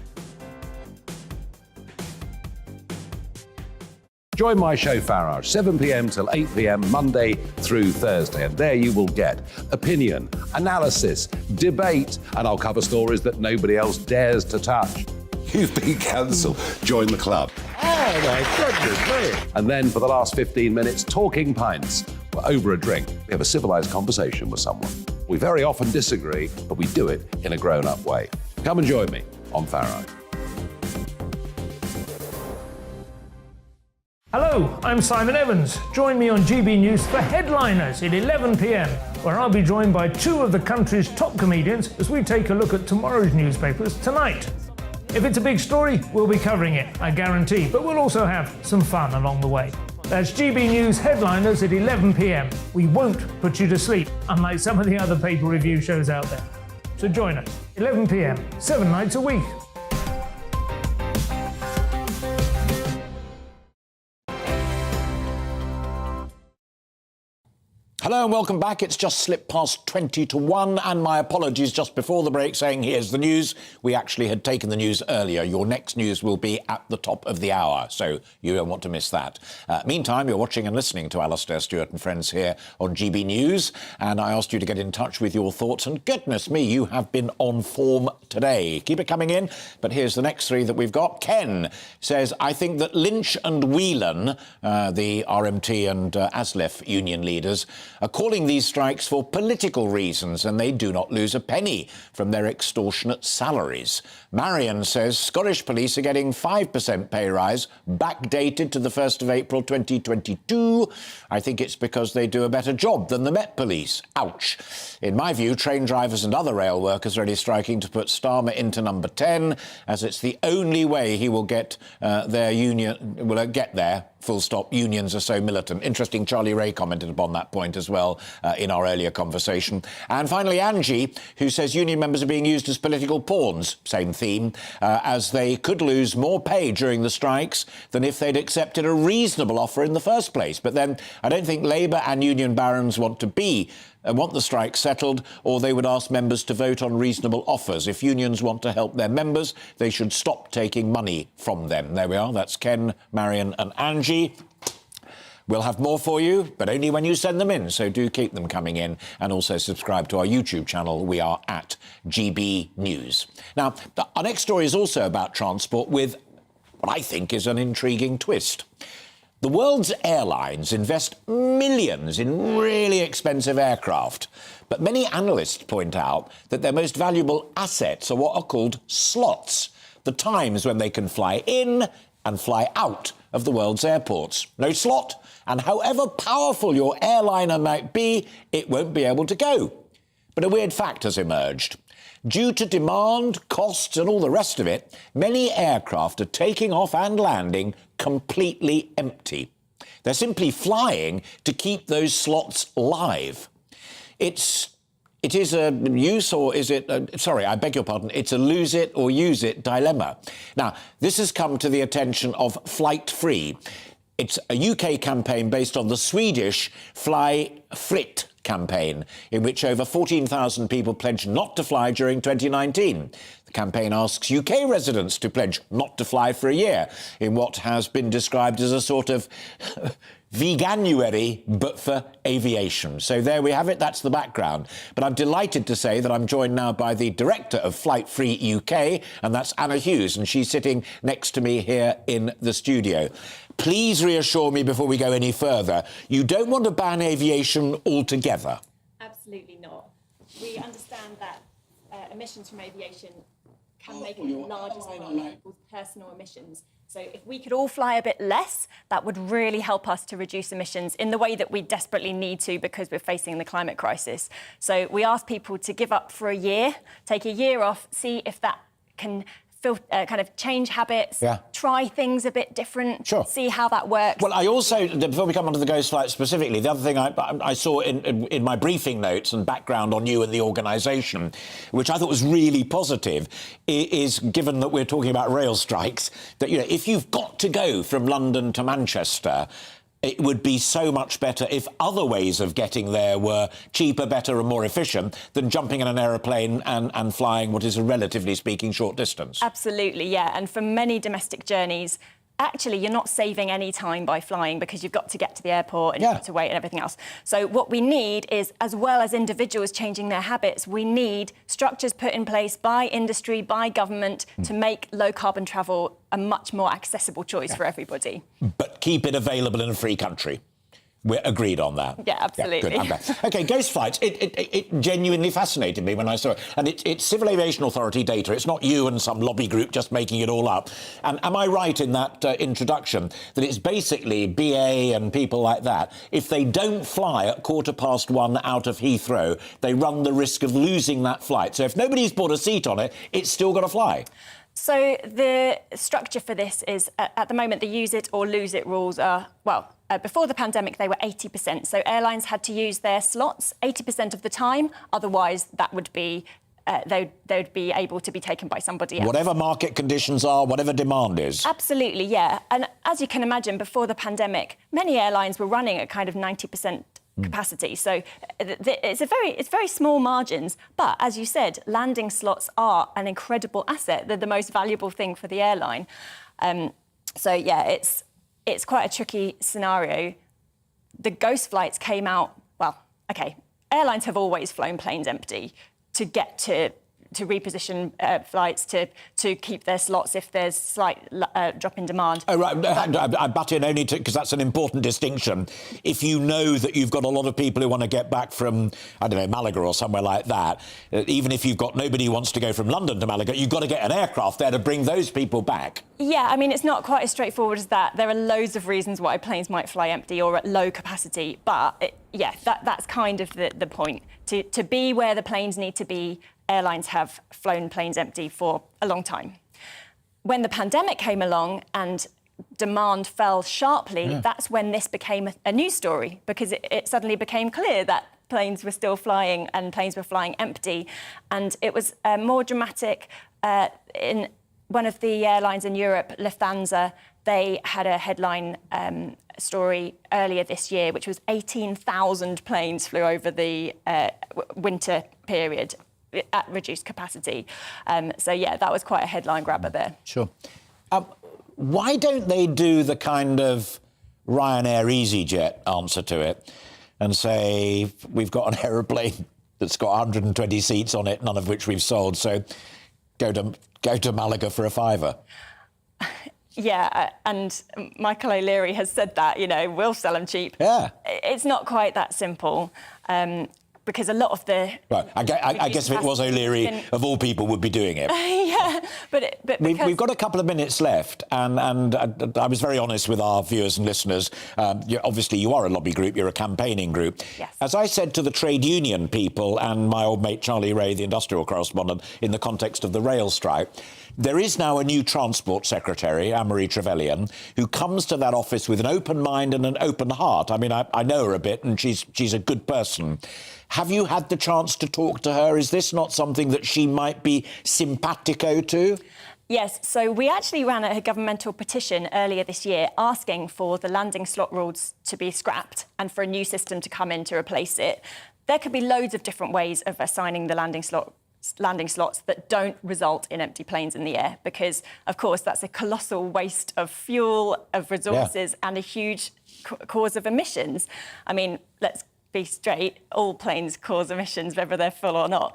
Join my show Farage, 7 p.m. till 8 p.m. Monday through Thursday. And there you will get opinion, analysis, debate, and I'll cover stories that nobody else dares to touch. You've been cancelled. Join the club. Oh, my goodness me. And then for the last 15 minutes, talking pints. We're over a drink. We have a civilised conversation with someone. We very often disagree, but we do it in a grown-up way. Come and join me on Farage. Hello, I'm Simon Evans. Join me on GB News for Headliners at 11 p.m, where I'll be joined by 2 of the country's top comedians as we take a look at tomorrow's newspapers tonight. If it's a big story, we'll be covering it, I guarantee, but we'll also have some fun along the way. That's GB News Headliners at 11 p.m. We won't put you to sleep, unlike some of the other paper review shows out there. So join us, 11 p.m, 7 nights a week. Hello and welcome back. It's just slipped past 20 to 1, and my apologies just before the break saying here's the news. We actually had taken the news earlier. Your next news will be at the top of the hour, so you don't want to miss that. Meantime, you're watching and listening to Alastair Stewart and friends here on GB News, and I asked you to get in touch with your thoughts, and goodness me, you have been on form today. Keep it coming in, but here's the next three that we've got. Ken says, I think that Lynch and Whelan, the RMT and ASLEF union leaders, are calling these strikes for political reasons, and they do not lose a penny from their extortionate salaries. Marion says Scottish police are getting 5% pay rise, backdated to the 1st of April 2022. I think it's because they do a better job than the Met Police. Ouch. In my view, train drivers and other rail workers are really striking to put Starmer into number 10, as it's the only way he will get their union, will get there. Full stop. Unions are so militant. Interesting, Charlie Ray commented upon that point as well in our earlier conversation. And finally, Angie, who says union members are being used as political pawns, same theme, as they could lose more pay during the strikes than if they'd accepted a reasonable offer in the first place. But then I don't think Labour and union barons want the strike settled, or they would ask members to vote on reasonable offers. If unions want to help their members, they should stop taking money from them. There we are. That's Ken, Marion and Angie. We'll have more for you, but only when you send them in, so do keep them coming in, and also subscribe to our YouTube channel. We are at GB News. Now, our next story is also about transport with what I think is an intriguing twist. The world's airlines invest millions in really expensive aircraft, but many analysts point out that their most valuable assets are what are called slots, the times when they can fly in and fly out of the world's airports. No slot, and however powerful your airliner might be, it won't be able to go. But a weird fact has emerged. Due to demand, costs and all the rest of it, many aircraft are taking off and landing completely empty. They're simply flying to keep those slots live. It is a use or is it... sorry, I beg your pardon. It's a lose it or use it dilemma. Now, this has come to the attention of Flight Free. It's a UK campaign based on the Swedish Fly Fritt campaign, in which over 14,000 people pledged not to fly during 2019. The campaign asks UK residents to pledge not to fly for a year, in what has been described as a sort of veganuary, but for aviation. So there we have it. That's the background. But I'm delighted to say that I'm joined now by the director of Flight Free UK, and that's Anna Hughes, and she's sitting next to me here in the studio. Please reassure me before we go any further, you don't want to ban aviation altogether? Absolutely not. We understand that emissions from aviation can make it the largest part of people's personal emissions. So if we could all fly a bit less, that would really help us to reduce emissions in the way that we desperately need to, because we're facing the climate crisis. So we ask people to give up for a year, take a year off, see if that can kind of change habits, try things a bit different, see how that works. Well, I also, before we come on to the ghost flight specifically, the other thing I saw in my briefing notes and background on you and the organisation, which I thought was really positive, is, given that we're talking about rail strikes, that, you know, if you've got to go from London to Manchester, it would be so much better if other ways of getting there were cheaper, better and more efficient than jumping in an aeroplane and flying what is a relatively speaking short distance. Absolutely, yeah. And for many domestic journeys, actually, you're not saving any time by flying because you've got to get to the airport and you've got to wait and everything else. So what we need is, as well as individuals changing their habits, we need structures put in place by industry, by government, to make low-carbon travel a much more accessible choice for everybody. But keep it available in a free country. We're agreed on that. Yeah, absolutely. Yeah, good. I'm glad. OK, ghost flights. It genuinely fascinated me when I saw it. And it's Civil Aviation Authority data. It's not you and some lobby group just making it all up. And am I right in that introduction that it's basically BA and people like that? If they don't fly at 1:15 out of Heathrow, they run the risk of losing that flight. So if nobody's bought a seat on it, it's still got to fly. So the structure for this is, at the moment, the use it or lose it rules are, well, before the pandemic, they were 80%. So airlines had to use their slots 80% of the time. Otherwise, that would be, they'd be able to be taken by somebody else. Whatever market conditions are, whatever demand is. Absolutely, yeah. And as you can imagine, before the pandemic, many airlines were running at kind of 90% capacity. So it's very small margins. But as you said, landing slots are an incredible asset. They're the most valuable thing for the airline. So yeah, it's quite a tricky scenario. The ghost flights came out. Well, okay, airlines have always flown planes empty to get to reposition flights to keep their slots if there's slight drop in demand. Oh, right. I butt in only because that's an important distinction. If you know that you've got a lot of people who want to get back from, I don't know, Malaga or somewhere like that, even if you've got nobody who wants to go from London to Malaga, you've got to get an aircraft there to bring those people back. Yeah, I mean, it's not quite as straightforward as that. There are loads of reasons why planes might fly empty or at low capacity, but that's kind of the point. To be where the planes need to be, airlines have flown planes empty for a long time. When the pandemic came along and demand fell sharply, that's when this became a news story, because it suddenly became clear that planes were still flying and planes were flying empty. And it was more dramatic in one of the airlines in Europe, Lufthansa. They had a headline story earlier this year, which was 18,000 planes flew over the winter period at reduced capacity. So, yeah, that was quite a headline grabber there. Sure. Why don't they do the kind of Ryanair EasyJet answer to it and say, we've got an aeroplane that's got 120 seats on it, none of which we've sold, so go to Malaga for a £5? Yeah, and Michael O'Leary has said that, we'll sell them cheap. Yeah. It's not quite that simple. Because a lot of the... Right, I guess if it was O'Leary, of all people, would be doing it. Yeah, but We've got a couple of minutes left, and I was very honest with our viewers and listeners. Obviously, you are a lobby group, you're a campaigning group. Yes. As I said to the trade union people and my old mate Charlie Ray, the industrial correspondent, in the context of the rail strike, there is now a new Transport Secretary, Anne-Marie Trevelyan, who comes to that office with an open mind and an open heart. I mean, I know her a bit, and she's a good person. Have you had the chance to talk to her? Is this not something that she might be simpatico to? Yes, so we actually ran a governmental petition earlier this year asking for the landing slot rules to be scrapped and for a new system to come in to replace it. There could be loads of different ways of assigning the landing slots that don't result in empty planes in the air, because, of course, that's a colossal waste of fuel, of resources, and a huge cause of emissions. I mean, let's be straight, all planes cause emissions, whether they're full or not.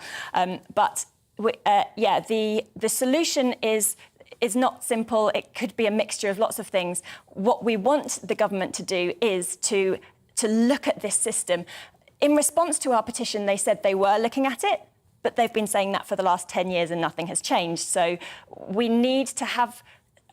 But the solution is not simple. It could be a mixture of lots of things. What we want the government to do is to look at this system. In response to our petition, they said they were looking at it, but they've been saying that for the last 10 years and nothing has changed. So we need to have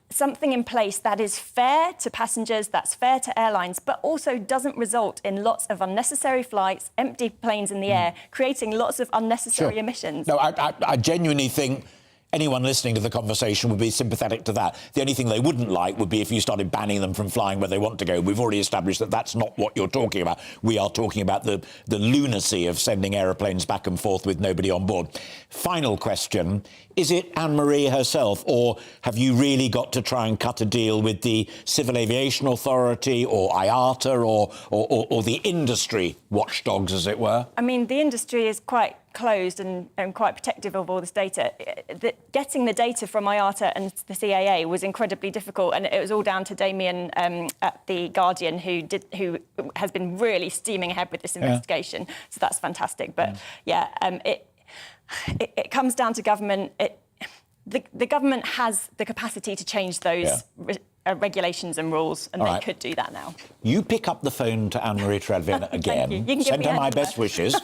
something in place that is fair to passengers, that's fair to airlines, but also doesn't result in lots of unnecessary flights, empty planes in the air, creating lots of unnecessary emissions. No, I genuinely think anyone listening to the conversation would be sympathetic to that. The only thing they wouldn't like would be if you started banning them from flying where they want to go. We've already established that that's not what you're talking about. We are talking about the lunacy of sending aeroplanes back and forth with nobody on board. Final question. Is it Anne-Marie herself, or have you really got to try and cut a deal with the Civil Aviation Authority or IATA or the industry watchdogs, as it were? I mean, the industry is quite closed and quite protective of all this data. Getting the data from IATA and the CAA was incredibly difficult, and it was all down to Damien at The Guardian, who has been really steaming ahead with this investigation. So that's fantastic. But it comes down to government. The government has the capacity to change those regulations and rules, and they could do that now. You pick up the phone to Anne-Marie Trevelyan again, you can send her my best wishes,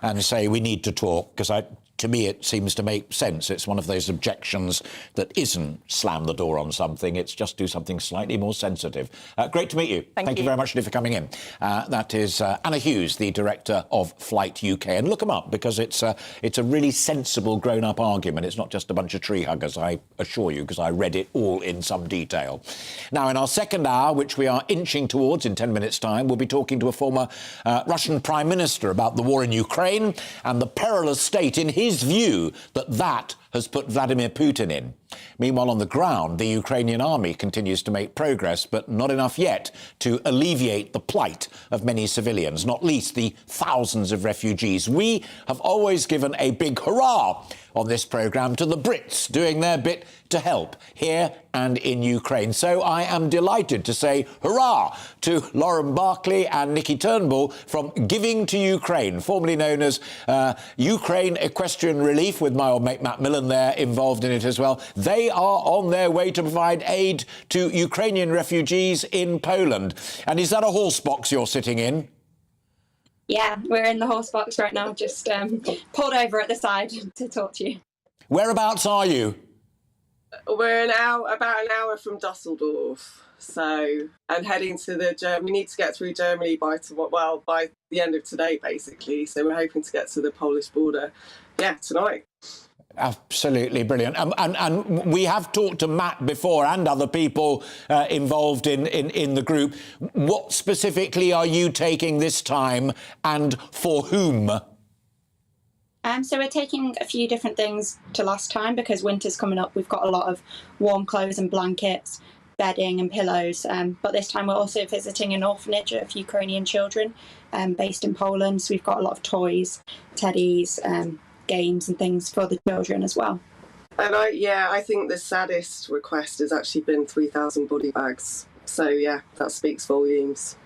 and say we need to talk, because to me it seems to make sense. It's one of those objections that isn't slam the door on something, it's just do something slightly more sensitive. Great to meet you. Thank you very much indeed for coming in. That is Anna Hughes, the director of Flight UK. And look them up, because it's a really sensible grown-up argument. It's not just a bunch of tree huggers, I assure you, because I read it all in some detail. Now, in our second hour, which we are inching towards in 10 minutes' time, we'll be talking to a former Russian Prime Minister about the war in Ukraine and the perilous state, in his view, that has put Vladimir Putin in. Meanwhile, on the ground, the Ukrainian army continues to make progress, but not enough yet to alleviate the plight of many civilians, not least the thousands of refugees. We have always given a big hurrah on this programme to the Brits doing their bit to help here and in Ukraine. So I am delighted to say hurrah to Lauren Barkley and Nikki Turnbull from Giving to Ukraine, formerly known as Ukraine Equestrian Relief, with my old mate Matt Millen there involved in it as well. They are on their way to provide aid to Ukrainian refugees in Poland. And is that a horse box you're sitting in? Yeah, we're in the horse box right now, just pulled over at the side to talk to you. Whereabouts are you? We're about an hour from Dusseldorf, and heading to we need to get through Germany by the end of today, basically. So we're hoping to get to the Polish border, tonight. Absolutely brilliant. And we have talked to Matt before and other people involved in the group. What specifically are you taking this time and for whom? So we're taking a few different things to last time because winter's coming up. We've got a lot of warm clothes and blankets, bedding and pillows. But this time we're also visiting an orphanage of Ukrainian children based in Poland. So we've got a lot of toys, teddies, games and things for the children as well. And I think the saddest request has actually been 3,000 body bags. So that speaks volumes.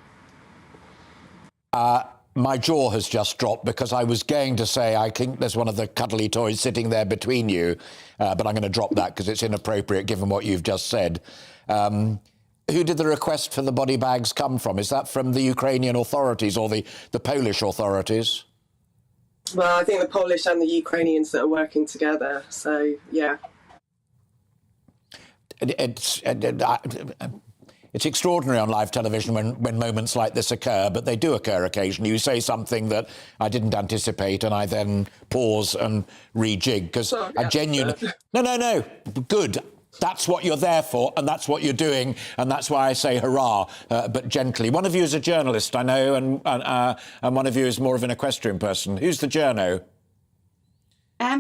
My jaw has just dropped because I was going to say I think there's one of the cuddly toys sitting there between you, but I'm going to drop that because it's inappropriate given what you've just said. Who did the request for the body bags come from? Is that from the Ukrainian authorities or the Polish authorities? Well, I think the Polish and the Ukrainians that are working together. So, yeah. It's extraordinary on live television when moments like this occur, but they do occur occasionally. You say something that I didn't anticipate, and I then pause and rejig because I genuinely... No, good. That's what you're there for, and that's what you're doing, and that's why I say hurrah, but gently. One of you is a journalist, I know, and one of you is more of an equestrian person. Who's the journo?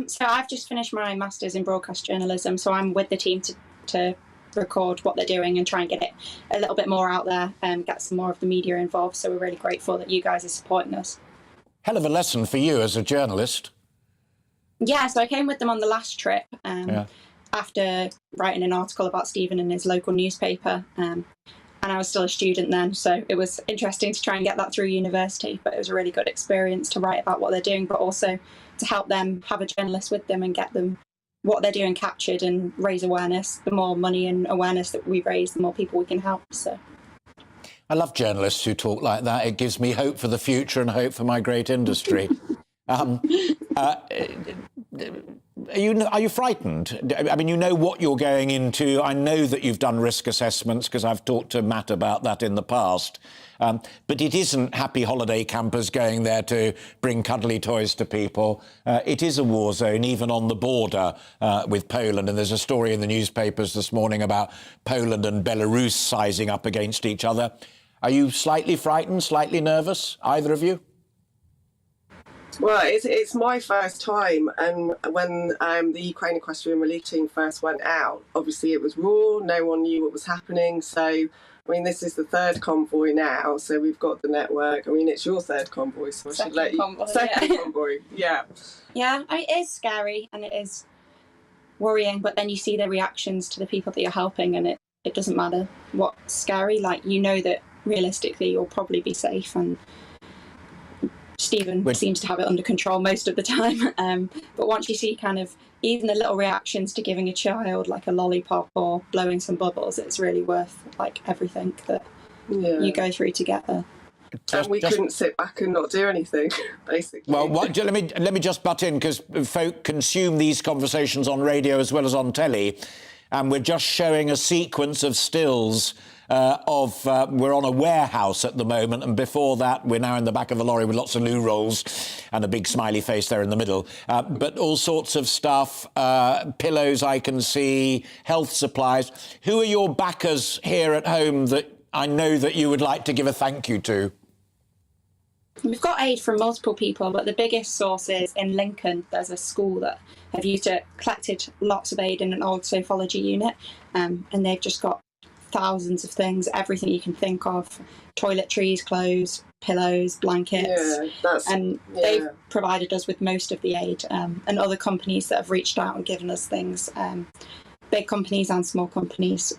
So I've just finished my master's in broadcast journalism, so I'm with the team to record what they're doing and try and get it a little bit more out there and get some more of the media involved. So we're really grateful that you guys are supporting us. Hell of a lesson for you as a journalist. Yeah, so I came with them on the last trip. After writing an article about Stephen in his local newspaper. And I was still a student then, so it was interesting to try and get that through university, but it was a really good experience to write about what they're doing, but also to help them have a journalist with them and get them what they're doing captured and raise awareness. The more money and awareness that we raise, the more people we can help. So I love journalists who talk like that. It gives me hope for the future and hope for my great industry. Are you frightened? I mean, you know what you're going into. I know that you've done risk assessments because I've talked to Matt about that in the past. But it isn't happy holiday campers going there to bring cuddly toys to people. It is a war zone, even on the border with Poland. And there's a story in the newspapers this morning about Poland and Belarus sizing up against each other. Are you slightly frightened, slightly nervous, either of you? Well, it's my first time, and when the Ukraine Equestrian Relief Team first went out, obviously it was raw, no one knew what was happening, so, I mean, this is the third convoy now, so we've got the network. I mean, it's your third convoy, so I should let you... Second convoy, yeah. Yeah, I mean, it is scary and it is worrying, but then you see the reactions to the people that you're helping, and it doesn't matter what's scary, like, you know that realistically you'll probably be safe, and Stephen seems to have it under control most of the time. But once you see kind of even the little reactions to giving a child like a lollipop or blowing some bubbles, it's really worth like everything that you go through to get there. And we couldn't sit back and not do anything, basically. Well, let me just butt in, because folk consume these conversations on radio as well as on telly, and we're just showing a sequence of stills we're on a warehouse at the moment, and before that we're now in the back of a lorry with lots of loo rolls and a big smiley face there in the middle, but all sorts of stuff, pillows I can see, health supplies. Who are your backers here at home that I know that you would like to give a thank you to? We've got aid from multiple people, but the biggest source is in Lincoln. There's a school that have used it, collected lots of aid in an old sophology unit, and they've just got thousands of things, everything you can think of, toiletries, clothes, pillows, blankets, and they've provided us with most of the aid, and other companies that have reached out and given us things, big companies and small companies,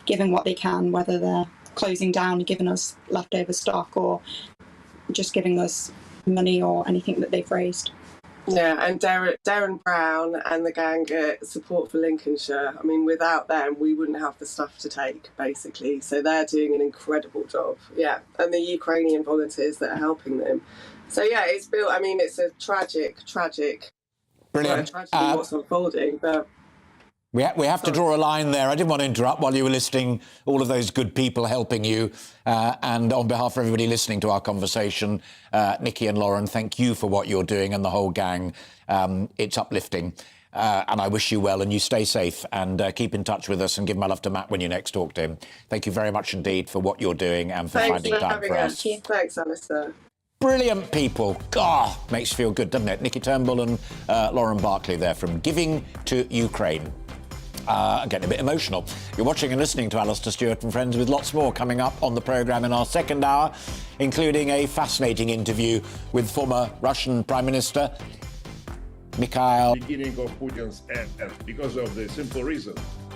giving what they can, whether they're closing down and giving us leftover stock or just giving us money or anything that they've raised. Yeah, and Darren Brown and the gang at Support for Lincolnshire, I mean, without them, we wouldn't have the stuff to take, basically. So they're doing an incredible job, yeah. And the Ukrainian volunteers that are helping them. So, yeah, it's a tragic Brilliant. tragedy what's unfolding, but... We have to draw a line there. I didn't want to interrupt while you were listing all of those good people helping you. And on behalf of everybody listening to our conversation, Nikki and Lauren, thank you for what you're doing and the whole gang. It's uplifting. And I wish you well, and you stay safe and keep in touch with us, and give my love to Matt when you next talk to him. Thank you very much indeed for what you're doing and for finding time for us. Thanks, Alastair. Brilliant people. God, makes you feel good, doesn't it? Nikki Turnbull and Lauren Barclay there from Giving to Ukraine. Getting a bit emotional. You're watching and listening to Alastair Stewart and Friends, with lots more coming up on the programme in our second hour, including a fascinating interview with former Russian Prime Minister Mikhail. Beginning of Putin's end, because of the simple reason.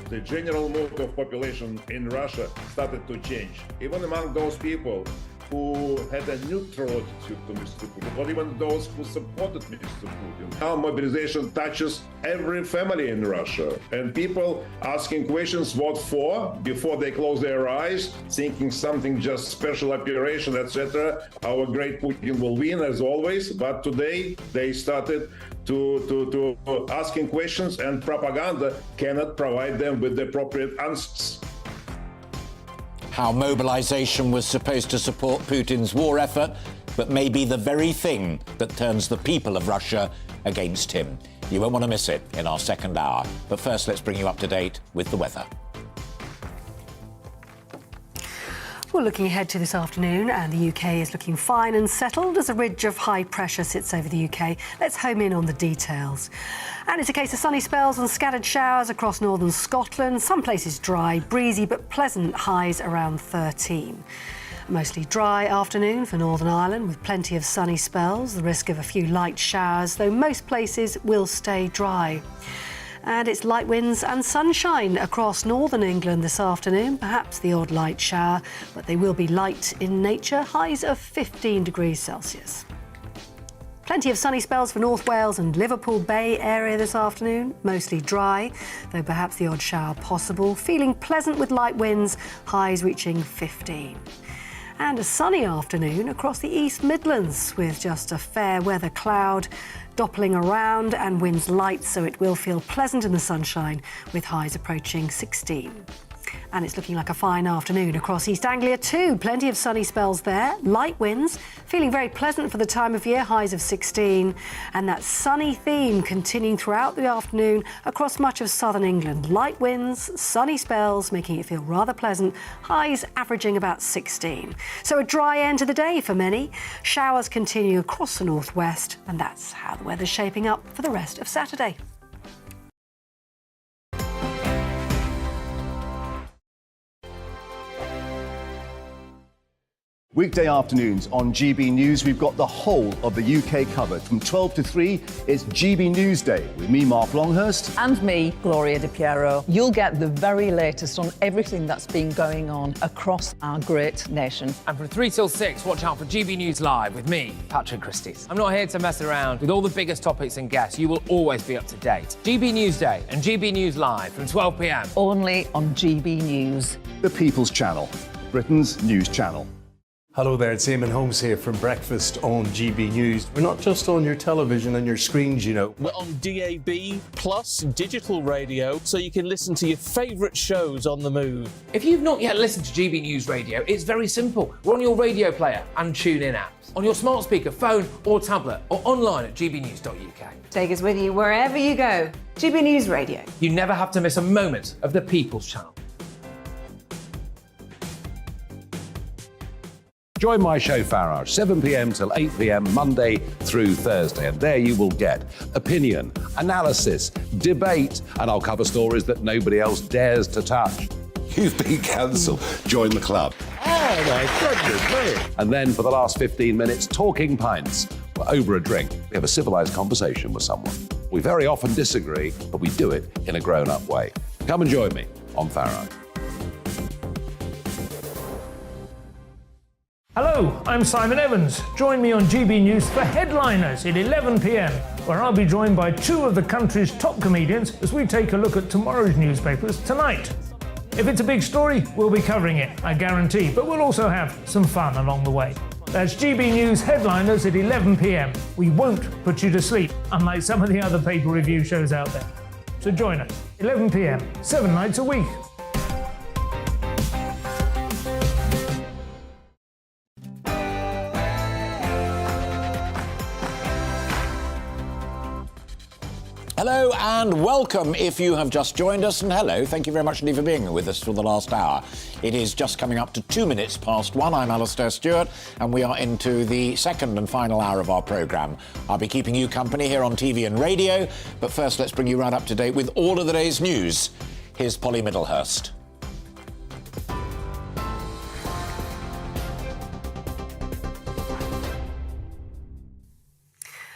The general mood of population in Russia started to change. Even among those people who had a neutral attitude to Mr. Putin, or even those who supported Mr. Putin. Now mobilization touches every family in Russia, and people asking questions what for before they close their eyes, thinking something just special operation, etc. Our great Putin will win as always, but today they started to asking questions, and propaganda cannot provide them with the appropriate answers. How mobilisation was supposed to support Putin's war effort, but may be the very thing that turns the people of Russia against him. You won't want to miss it in our second hour. But first, let's bring you up to date with the weather. Well, looking ahead to this afternoon, and the UK is looking fine and settled as a ridge of high pressure sits over the UK. Let's home in on the details. And it's a case of sunny spells and scattered showers across northern Scotland. Some places dry, breezy but pleasant, highs around 13. Mostly dry afternoon for Northern Ireland with plenty of sunny spells, the risk of a few light showers, though most places will stay dry. And it's light winds and sunshine across northern England this afternoon, perhaps the odd light shower, but they will be light in nature, highs of 15 degrees Celsius. Plenty of sunny spells for North Wales and Liverpool Bay area this afternoon, mostly dry, though perhaps the odd shower possible, feeling pleasant with light winds, highs reaching 15. And a sunny afternoon across the East Midlands with just a fair weather cloud doppling around and winds light, so it will feel pleasant in the sunshine with highs approaching 16. And it's looking like a fine afternoon across East Anglia too. Plenty of sunny spells there, light winds, feeling very pleasant for the time of year, highs of 16. And that sunny theme continuing throughout the afternoon across much of southern England. Light winds, sunny spells, making it feel rather pleasant, highs averaging about 16. So a dry end to the day for many. Showers continue across the northwest, and that's how the weather's shaping up for the rest of Saturday. Weekday afternoons on GB News, we've got the whole of the UK covered. From 12 to 3, it's GB News Day with me, Mark Longhurst. And me, Gloria Di Piero. You'll get the very latest on everything that's been going on across our great nation. And from 3 till 6, watch out for GB News Live with me, Patrick Christys. I'm not here to mess around with all the biggest topics and guests. You will always be up to date. GB News Day and GB News Live from 12 p.m. Only on GB News. The People's Channel, Britain's news channel. Hello there, it's Eamon Holmes here from Breakfast on GB News. We're not just on your television and your screens, you know. We're on DAB plus digital radio, so you can listen to your favourite shows on the move. If you've not yet listened to GB News Radio, it's very simple. We're on your radio player and TuneIn apps, on your smart speaker, phone or tablet, or online at gbnews.uk. Take us with you wherever you go. GB News Radio. You never have to miss a moment of the People's Channel. Join my show Farage, 7 p.m. till 8 p.m. Monday through Thursday, and there you will get opinion, analysis, debate, and I'll cover stories that nobody else dares to touch. You've been cancelled. Join the club. Oh my goodness me! And then for the last 15 minutes, talking pints. We're over a drink. We have a civilised conversation with someone. We very often disagree, but we do it in a grown-up way. Come and join me on Farage. Hello, I'm Simon Evans. Join me on GB News for Headliners at 11 p.m, where I'll be joined by two of the country's top comedians as we take a look at tomorrow's newspapers tonight. If it's a big story, we'll be covering it, I guarantee, but we'll also have some fun along the way. That's GB News Headliners at 11 p.m. We won't put you to sleep, unlike some of the other paper review shows out there. So join us, 11 p.m, 7 nights a week. Hello and welcome if you have just joined us, and hello, thank you very much indeed for being with us for the last hour. It is just coming up to 2 minutes past 1. I'm Alastair Stewart and we are into the second and final hour of our programme. I'll be keeping you company here on TV and radio, but first let's bring you right up to date with all of the day's news. Here's Polly Middlehurst.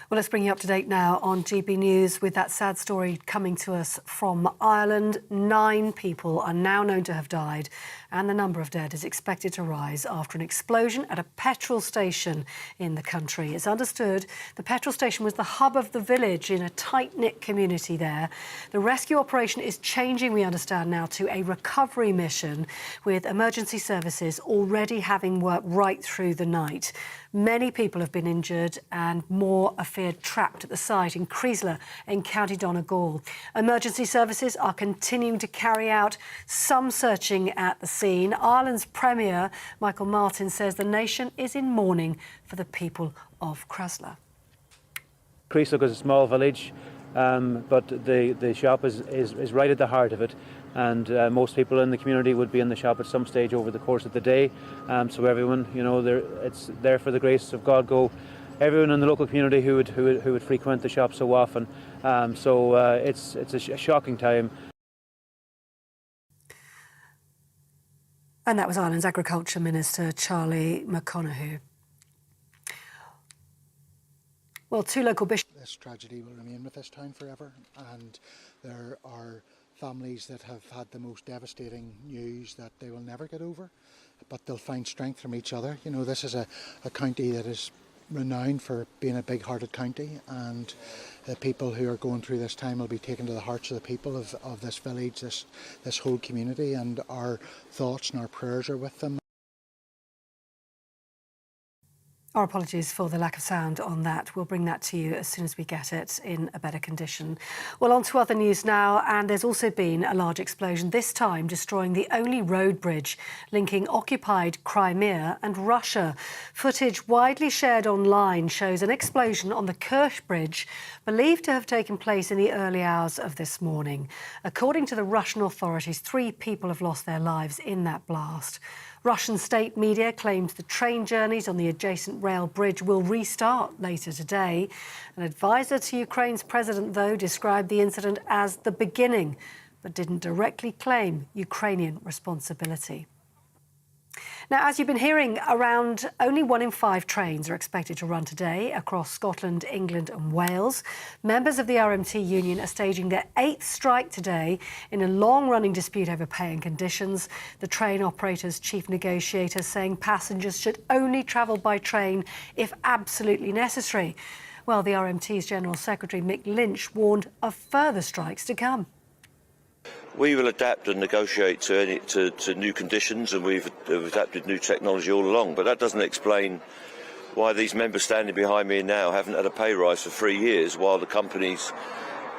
Well, let's bring you up to date now on GB News with that sad story coming to us from Ireland. 9 people are now known to have died, and the number of dead is expected to rise after an explosion at a petrol station in the country. It's understood the petrol station was the hub of the village in a tight-knit community there. The rescue operation is changing, we understand now, to a recovery mission, with emergency services already having worked right through the night. Many people have been injured and more are feared trapped at the site in Creesla in County Donegal. Emergency services are continuing to carry out some searching at the scene. Ireland's Premier, Michael Martin, says the nation is in mourning for the people of Creesla. Creesla is a small village, but the shop is right at the heart of it. And most people in the community would be in the shop at some stage over the course of the day. So everyone, you know, it's there for the grace of God go. Everyone in the local community who would frequent the shop so often. So it's a shocking time. And that was Ireland's Agriculture Minister Charlie McConaughey. Well, 2 local bishops. This tragedy will remain with this town forever, and there are families that have had the most devastating news that they will never get over, but they'll find strength from each other. You know, this is a county that is renowned for being a big-hearted county, and the people who are going through this time will be taken to the hearts of the people of this village, this whole community, and our thoughts and our prayers are with them. Our apologies for the lack of sound on that. We'll bring that to you as soon as we get it in a better condition. Well, on to other news now, and there's also been a large explosion, this time destroying the only road bridge linking occupied Crimea and Russia. Footage widely shared online shows an explosion on the Kerch Bridge, believed to have taken place in the early hours of this morning. According to the Russian authorities, 3 people have lost their lives in that blast. Russian state media claims the train journeys on the adjacent rail bridge will restart later today. An advisor to Ukraine's president, though, described the incident as the beginning, but didn't directly claim Ukrainian responsibility. Now, as you've been hearing, around only 1 in 5 trains are expected to run today across Scotland, England and Wales. Members of the RMT union are staging their 8th strike today in a long-running dispute over pay and conditions. The train operator's chief negotiator saying passengers should only travel by train if absolutely necessary. Well, the RMT's General Secretary Mick Lynch warned of further strikes to come. We will adapt and negotiate to new conditions, and we've adapted new technology all along. But that doesn't explain why these members standing behind me now haven't had a pay rise for 3 years, while the companies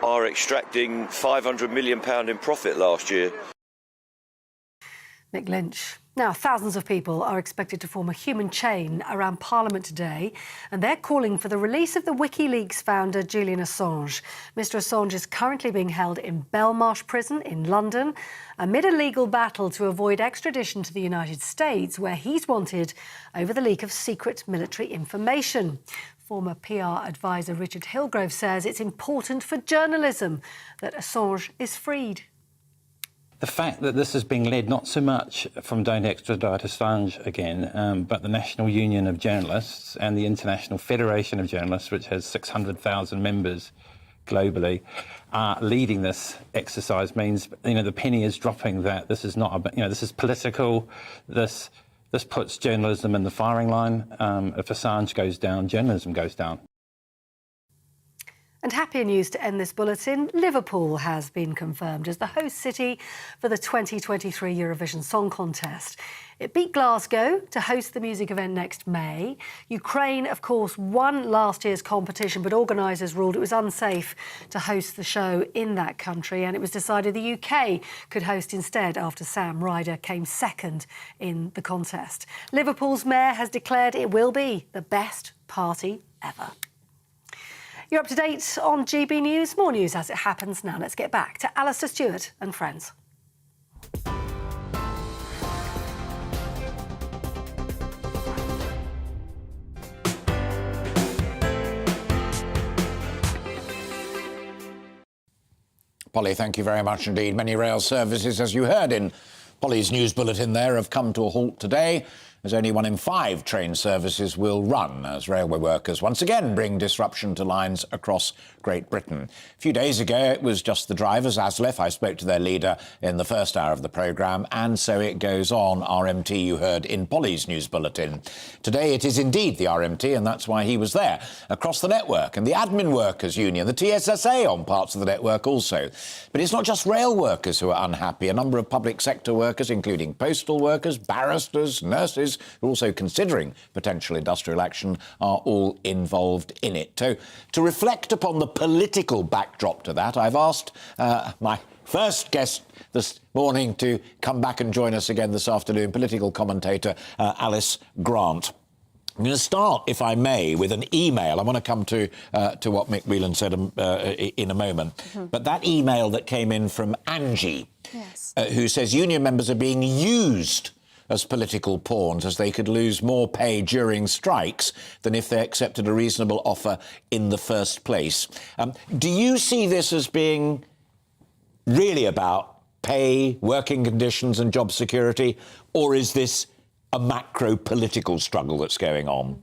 are extracting £500 million in profit last year. Mick Lynch Now, thousands of people are expected to form a human chain around Parliament today, and they're calling for the release of the WikiLeaks founder, Julian Assange. Mr Assange is currently being held in Belmarsh Prison in London amid a legal battle to avoid extradition to the United States, where he's wanted over the leak of secret military information. Former PR advisor Richard Hillgrove says it's important for journalism that Assange is freed. The fact that this is being led not so much from Don't Extradite Assange again, but the National Union of Journalists and the International Federation of Journalists, which has 600,000 members globally, leading this exercise means, the penny is dropping that this is not, this is political. This puts journalism in the firing line. If Assange goes down, journalism goes down. And happier news to end this bulletin. Liverpool has been confirmed as the host city for the 2023 Eurovision Song Contest. It beat Glasgow to host the music event next May. Ukraine, of course, won last year's competition, but organisers ruled it was unsafe to host the show in that country, and it was decided the UK could host instead after Sam Ryder came second in the contest. Liverpool's mayor has declared it will be the best party ever. You're up to date on GB News. More news as it happens now. Let's get back to Alastair Stewart and friends. Polly, thank you very much indeed. Many rail services, as you heard in Polly's news bulletin there, have come to a halt today, as only 1 in 5 train services will run as railway workers once again bring disruption to lines across Great Britain. A few days ago, it was just the drivers, ASLEF. I spoke to their leader in the first hour of the programme, and so it goes on. RMT, you heard in Polly's news bulletin. Today, it is indeed the RMT, and that's why he was there, across the network, and the Admin Workers Union, the TSSA on parts of the network also. But it's not just rail workers who are unhappy. A number of public sector workers, including postal workers, barristers, nurses, who are also considering potential industrial action, are all involved in it. So, to reflect upon the political backdrop to that, I've asked my first guest this morning to come back and join us again this afternoon, political commentator Alice Grant. I'm going to start, if I may, with an email. I want to come to what Mick Whelan said in a moment. Mm-hmm. But that email that came in from Angie, yes, who says union members are being used as political pawns, as they could lose more pay during strikes than if they accepted a reasonable offer in the first place. Do you see this as being really about pay, working conditions and job security, or is this a macro-political struggle that's going on?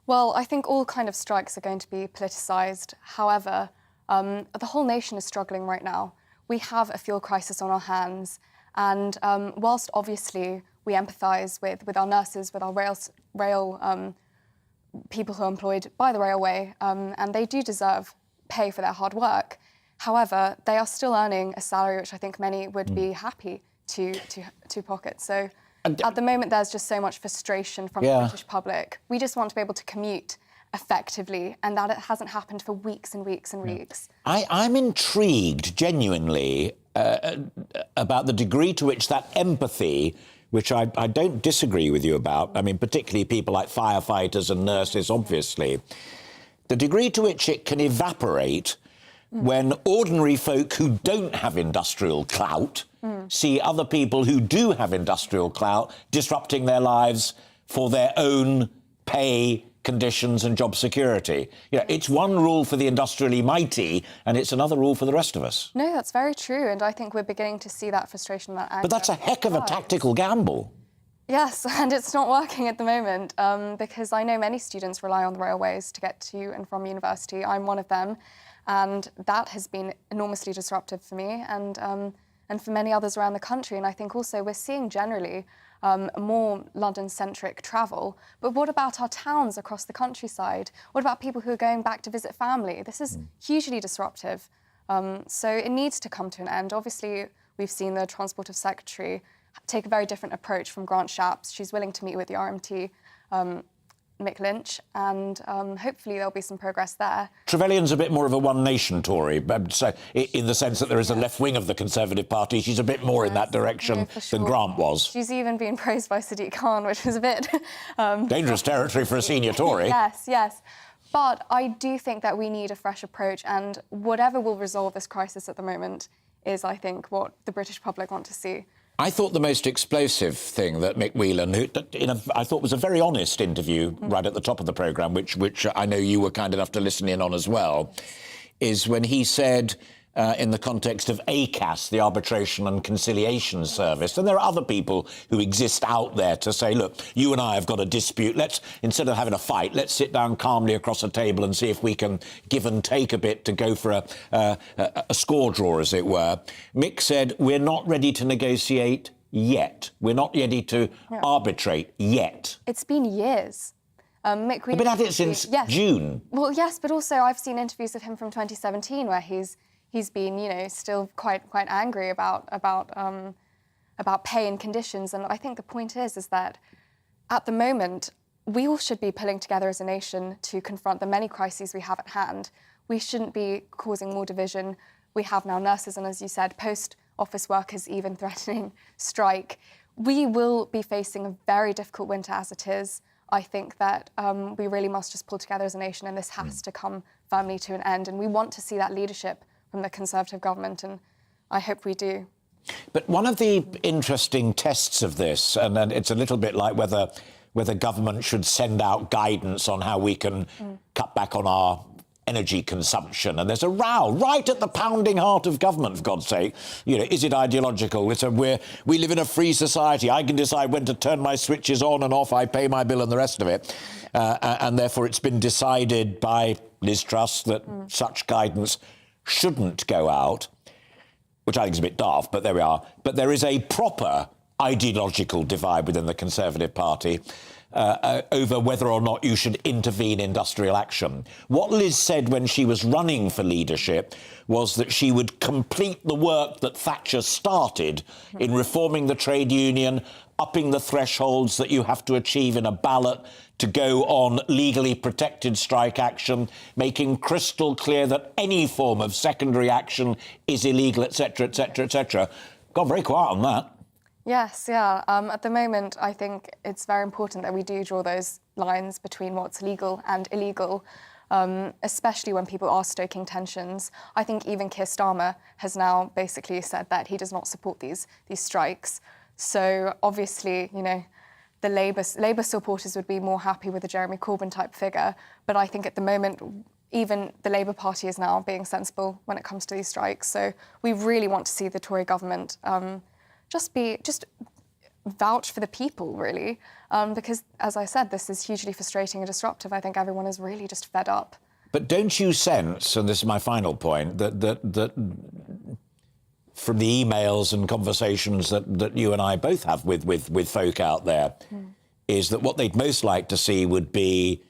Well, I think all kind of strikes are going to be politicised. However, the whole nation is struggling right now. We have a fuel crisis on our hands, and whilst obviously we empathise with our nurses, with our rail people who are employed by the railway, and they do deserve pay for their hard work. However, they are still earning a salary which I think many would be happy to pocket. So at the moment, there's just so much frustration from the British public. We just want to be able to commute effectively, and that it hasn't happened for weeks and weeks and weeks. I'm intrigued, genuinely, about the degree to which that empathy, which I don't disagree with you about, I mean, particularly people like firefighters and nurses, obviously, the degree to which it can evaporate when ordinary folk who don't have industrial clout see other people who do have industrial clout disrupting their lives for their own pay, conditions and job security. It's one rule for the industrially mighty and it's another rule for the rest of us. No, that's very true, and I think we're beginning to see that frustration, that anger. But that's a heck of a tactical gamble. Yes, and it's not working at the moment, because I know many students rely on the railways to get to and from university. I'm one of them, and that has been enormously disruptive for me and for many others around the country. And I think also we're seeing generally more London-centric travel. But what about our towns across the countryside? What about people who are going back to visit family? This is hugely disruptive. So it needs to come to an end. Obviously, we've seen the Transport Secretary take a very different approach from Grant Shapps. She's willing to meet with the RMT Mick Lynch, and hopefully there'll be some progress there. Trevelyan's a bit more of a one-nation Tory, but so in the sense that there is a left wing of the Conservative Party. She's a bit more in that direction than Grant was. She's even been praised by Sadiq Khan, which was a bit... dangerous territory for a senior Tory. Yes, yes. But I do think that we need a fresh approach, and whatever will resolve this crisis at the moment is, I think, what the British public want to see. I thought the most explosive thing that Mick Whelan, who I thought was a very honest interview right at the top of the programme, which I know you were kind enough to listen in on as well, is when he said, in the context of ACAS, the Arbitration and Conciliation Service, and there are other people who exist out there to say, look, you and I have got a dispute, let's, instead of having a fight, let's sit down calmly across a table and see if we can give and take a bit to go for a score draw, as it were. Mick said, we're not ready to negotiate yet. We're not ready to arbitrate yet. It's been years. Mick We've been at it since June. Well, yes, but also I've seen interviews of him from 2017 where he's been, you know, still quite angry about pay and conditions. And I think the point is that at the moment, we all should be pulling together as a nation to confront the many crises we have at hand. We shouldn't be causing more division. We have now nurses and, as you said, post-office workers even threatening strike. We will be facing a very difficult winter as it is. I think that we really must just pull together as a nation, and this has to come firmly to an end. And we want to see that leadership from the Conservative government, and I hope we do. But one of the interesting tests of this, and then it's a little bit like whether government should send out guidance on how we can cut back on our energy consumption, and there's a row right at the pounding heart of government, for God's sake. You know, is it ideological? It's we live in a free society. I can decide when to turn my switches on and off. I pay my bill and the rest of it. And therefore it's been decided by Liz Truss that such guidance shouldn't go out, which I think is a bit daft, but there we are. But there is a proper ideological divide within the Conservative Party over whether or not you should intervene industrial action. What Liz said when she was running for leadership was that she would complete the work that Thatcher started in reforming the trade union, upping the thresholds that you have to achieve in a ballot to go on legally protected strike action, making crystal clear that any form of secondary action is illegal, etc., etc., etc. Gone very quiet on that. Yes, yeah. At the moment, I think it's very important that we do draw those lines between what's legal and illegal, especially when people are stoking tensions. I think even Keir Starmer has now basically said that he does not support these strikes. So obviously, you know, the Labour supporters would be more happy with a Jeremy Corbyn-type figure. But I think at the moment, even the Labour Party is now being sensible when it comes to these strikes. So we really want to see the Tory government just vouch for the people, really, because, as I said, this is hugely frustrating and disruptive. I think everyone is really just fed up. But don't you sense, and this is my final point, that from the emails and conversations that you and I both have with folk out there, is that what they'd most like to see would be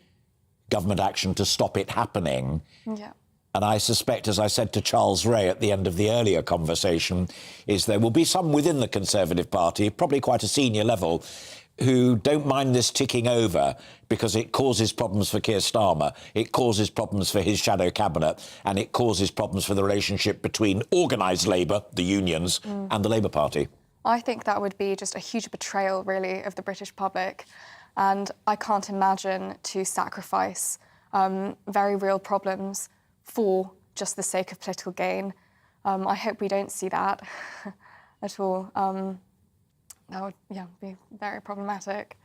government action to stop it happening. Yeah. And I suspect, as I said to Charles Ray at the end of the earlier conversation, is there will be some within the Conservative Party, probably quite a senior level, who don't mind this ticking over because it causes problems for Keir Starmer, it causes problems for his shadow cabinet, and it causes problems for the relationship between organised Labour, the unions, and the Labour Party. I think that would be just a huge betrayal, really, of the British public. And I can't imagine to sacrifice very real problems for just the sake of political gain. I hope we don't see that at all. That would, be very problematic.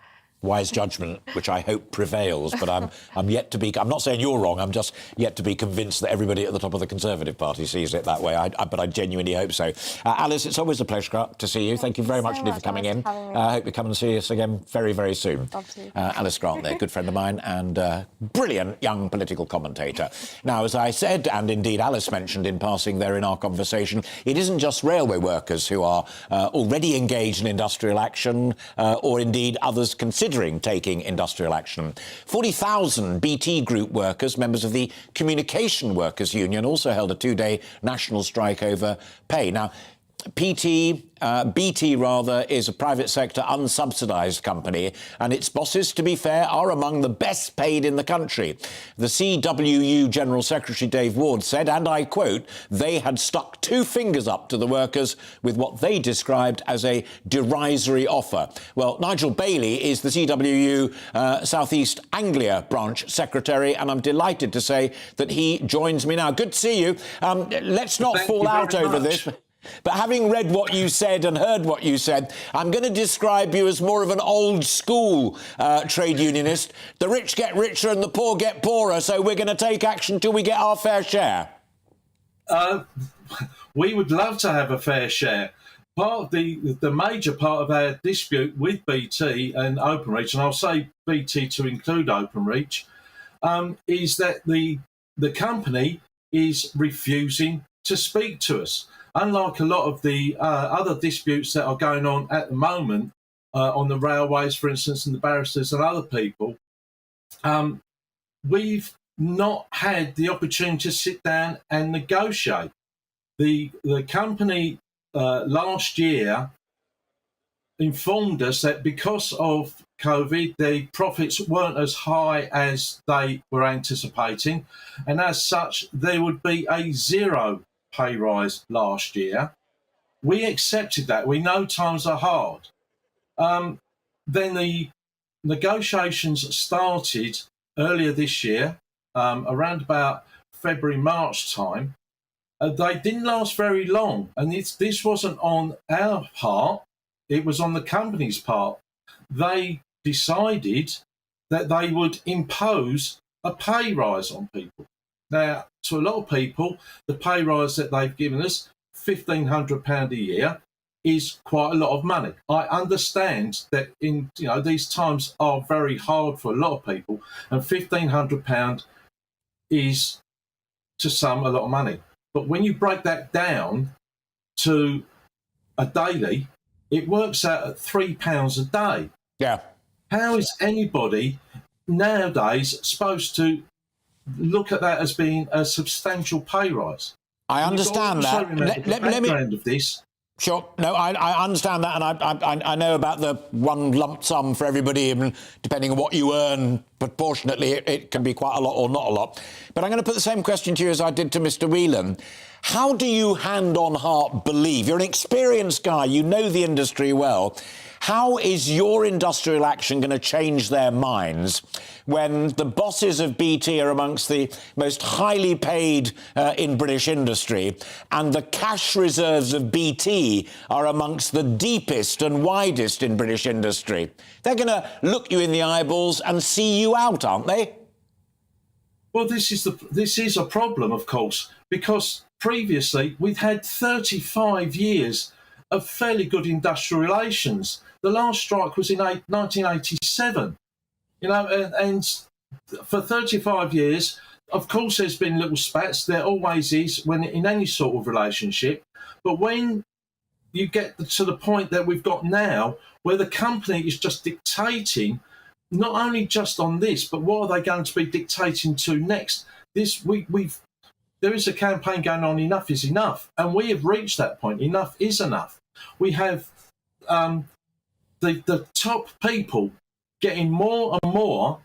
Wise judgment, which I hope prevails, but I'm yet to be... I'm not saying you're wrong, I'm just yet to be convinced that everybody at the top of the Conservative Party sees it that way, but I genuinely hope so. Alice, it's always a pleasure to see you. Thank you very much indeed for coming in. I hope you come and see us again very, very soon. Alice Grant there, good friend of mine and brilliant young political commentator. Now, as I said, and indeed Alice mentioned in passing there in our conversation, it isn't just railway workers who are already engaged in industrial action or indeed others considering taking industrial action. 40,000 BT Group workers, members of the Communication Workers Union, also held a two-day national strike over pay. Now, BT rather, is a private sector unsubsidised company, and its bosses, to be fair, are among the best paid in the country. The CWU General Secretary Dave Ward said, and I quote, they had stuck two fingers up to the workers with what they described as a derisory offer. Well, Nigel Bailey is the CWU South East Anglia branch secretary, and I'm delighted to say that he joins me now. Good to see you. Let's not fall out over this. But having read what you said and heard what you said, I'm going to describe you as more of an old-school trade unionist. The rich get richer and the poor get poorer, so we're going to take action till we get our fair share. We would love to have a fair share. Part of the major part of our dispute with BT and Openreach, and I'll say BT to include Openreach, is that the company is refusing to speak to us. Unlike a lot of the other disputes that are going on at the moment on the railways, for instance, and the barristers and other people, we've not had the opportunity to sit down and negotiate. The company last year informed us that because of COVID, the profits weren't as high as they were anticipating, and as such, there would be a zero pay rise last year. We accepted that. We know times are hard. Then the negotiations started earlier this year, around about February, March time. They didn't last very long, and this wasn't on our part, it was on the company's part. They decided that they would impose a pay rise on people. Now, to a lot of people, the pay rise that they've given us, £1,500 a year, is quite a lot of money. I understand that these times are very hard for a lot of people, and £1,500 is to some a lot of money. But when you break that down to a daily, it works out at £3 a day. Yeah. How is anybody nowadays supposed to look at that as being a substantial pay rise? I understand that. Let me of this. Sure. No, I understand that, and I know about the one lump sum for everybody, and depending on what you earn proportionately, it can be quite a lot or not a lot. But I'm going to put the same question to you as I did to Mr. Whelan. How do you, hand on heart, believe? You're an experienced guy, you know the industry well. How is your industrial action going to change their minds when the bosses of BT are amongst the most highly paid in British industry, and the cash reserves of BT are amongst the deepest and widest in British industry? They're going to look you in the eyeballs and see you out, aren't they? Well, this is a problem, of course, because previously we've had 35 years of fairly good industrial relations. The last strike was in 1987, and for 35 years, of course, there's been little spats. There always is when in any sort of relationship. But when you get to the point that we've got now, where the company is just dictating, not only just on this, but what are they going to be dictating to next? There is a campaign going on, enough is enough, and we have reached that point. Enough is enough. We have the top people getting more and more,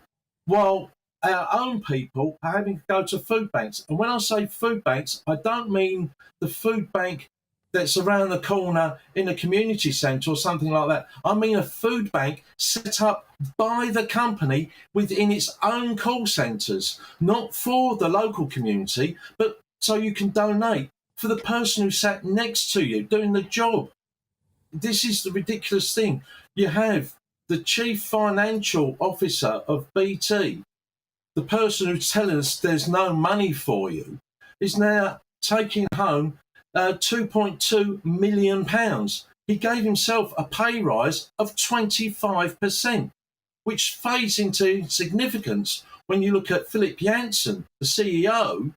while our own people are having to go to food banks. And when I say food banks, I don't mean the food bank that's around the corner in a community centre or something like that. I mean a food bank set up by the company within its own call centres, not for the local community, but so you can donate for the person who sat next to you doing the job. This is the ridiculous thing. You have the chief financial officer of BT, the person who's telling us there's no money for you, is now taking home £2.2 million. He gave himself a pay rise of 25%, which fades into insignificance when you look at Philip Jansen, the CEO,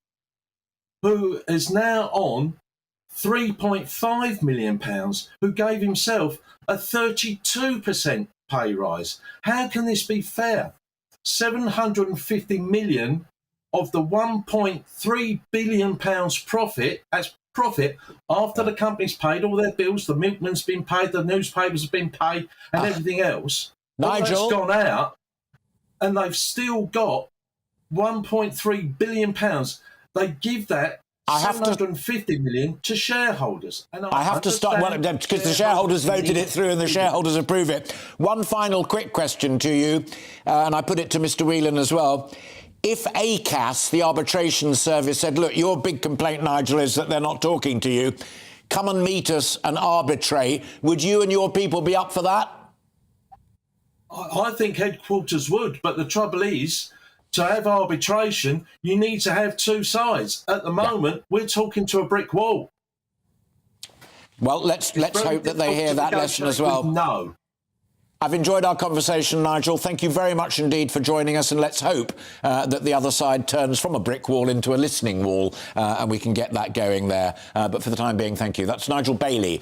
who is now on £3.5 million, who gave himself a 32% pay rise. How can this be fair? 750 million of the £1.3 billion profit, that's profit after the company's paid all their bills, the milkman's been paid, the newspapers have been paid, and everything else. Nigel? All that's gone out, and they've still got £1.3 billion. They give that 750 million to shareholders. And I have to stop, well, because the shareholders voted it through and the shareholders approve it. One final quick question to you, and I put it to Mr. Whelan as well. If ACAS, the arbitration service, said, look, your big complaint, Nigel, is that they're not talking to you, come and meet us and arbitrate, would you and your people be up for that? I think headquarters would, but the trouble is, to have arbitration, you need to have two sides. At the moment, we're talking to a brick wall. Well, let's hope that they hear that lesson as well. No. I've enjoyed our conversation, Nigel. Thank you very much indeed for joining us, and let's hope that the other side turns from a brick wall into a listening wall, and we can get that going there. But for the time being, thank you. That's Nigel Bailey,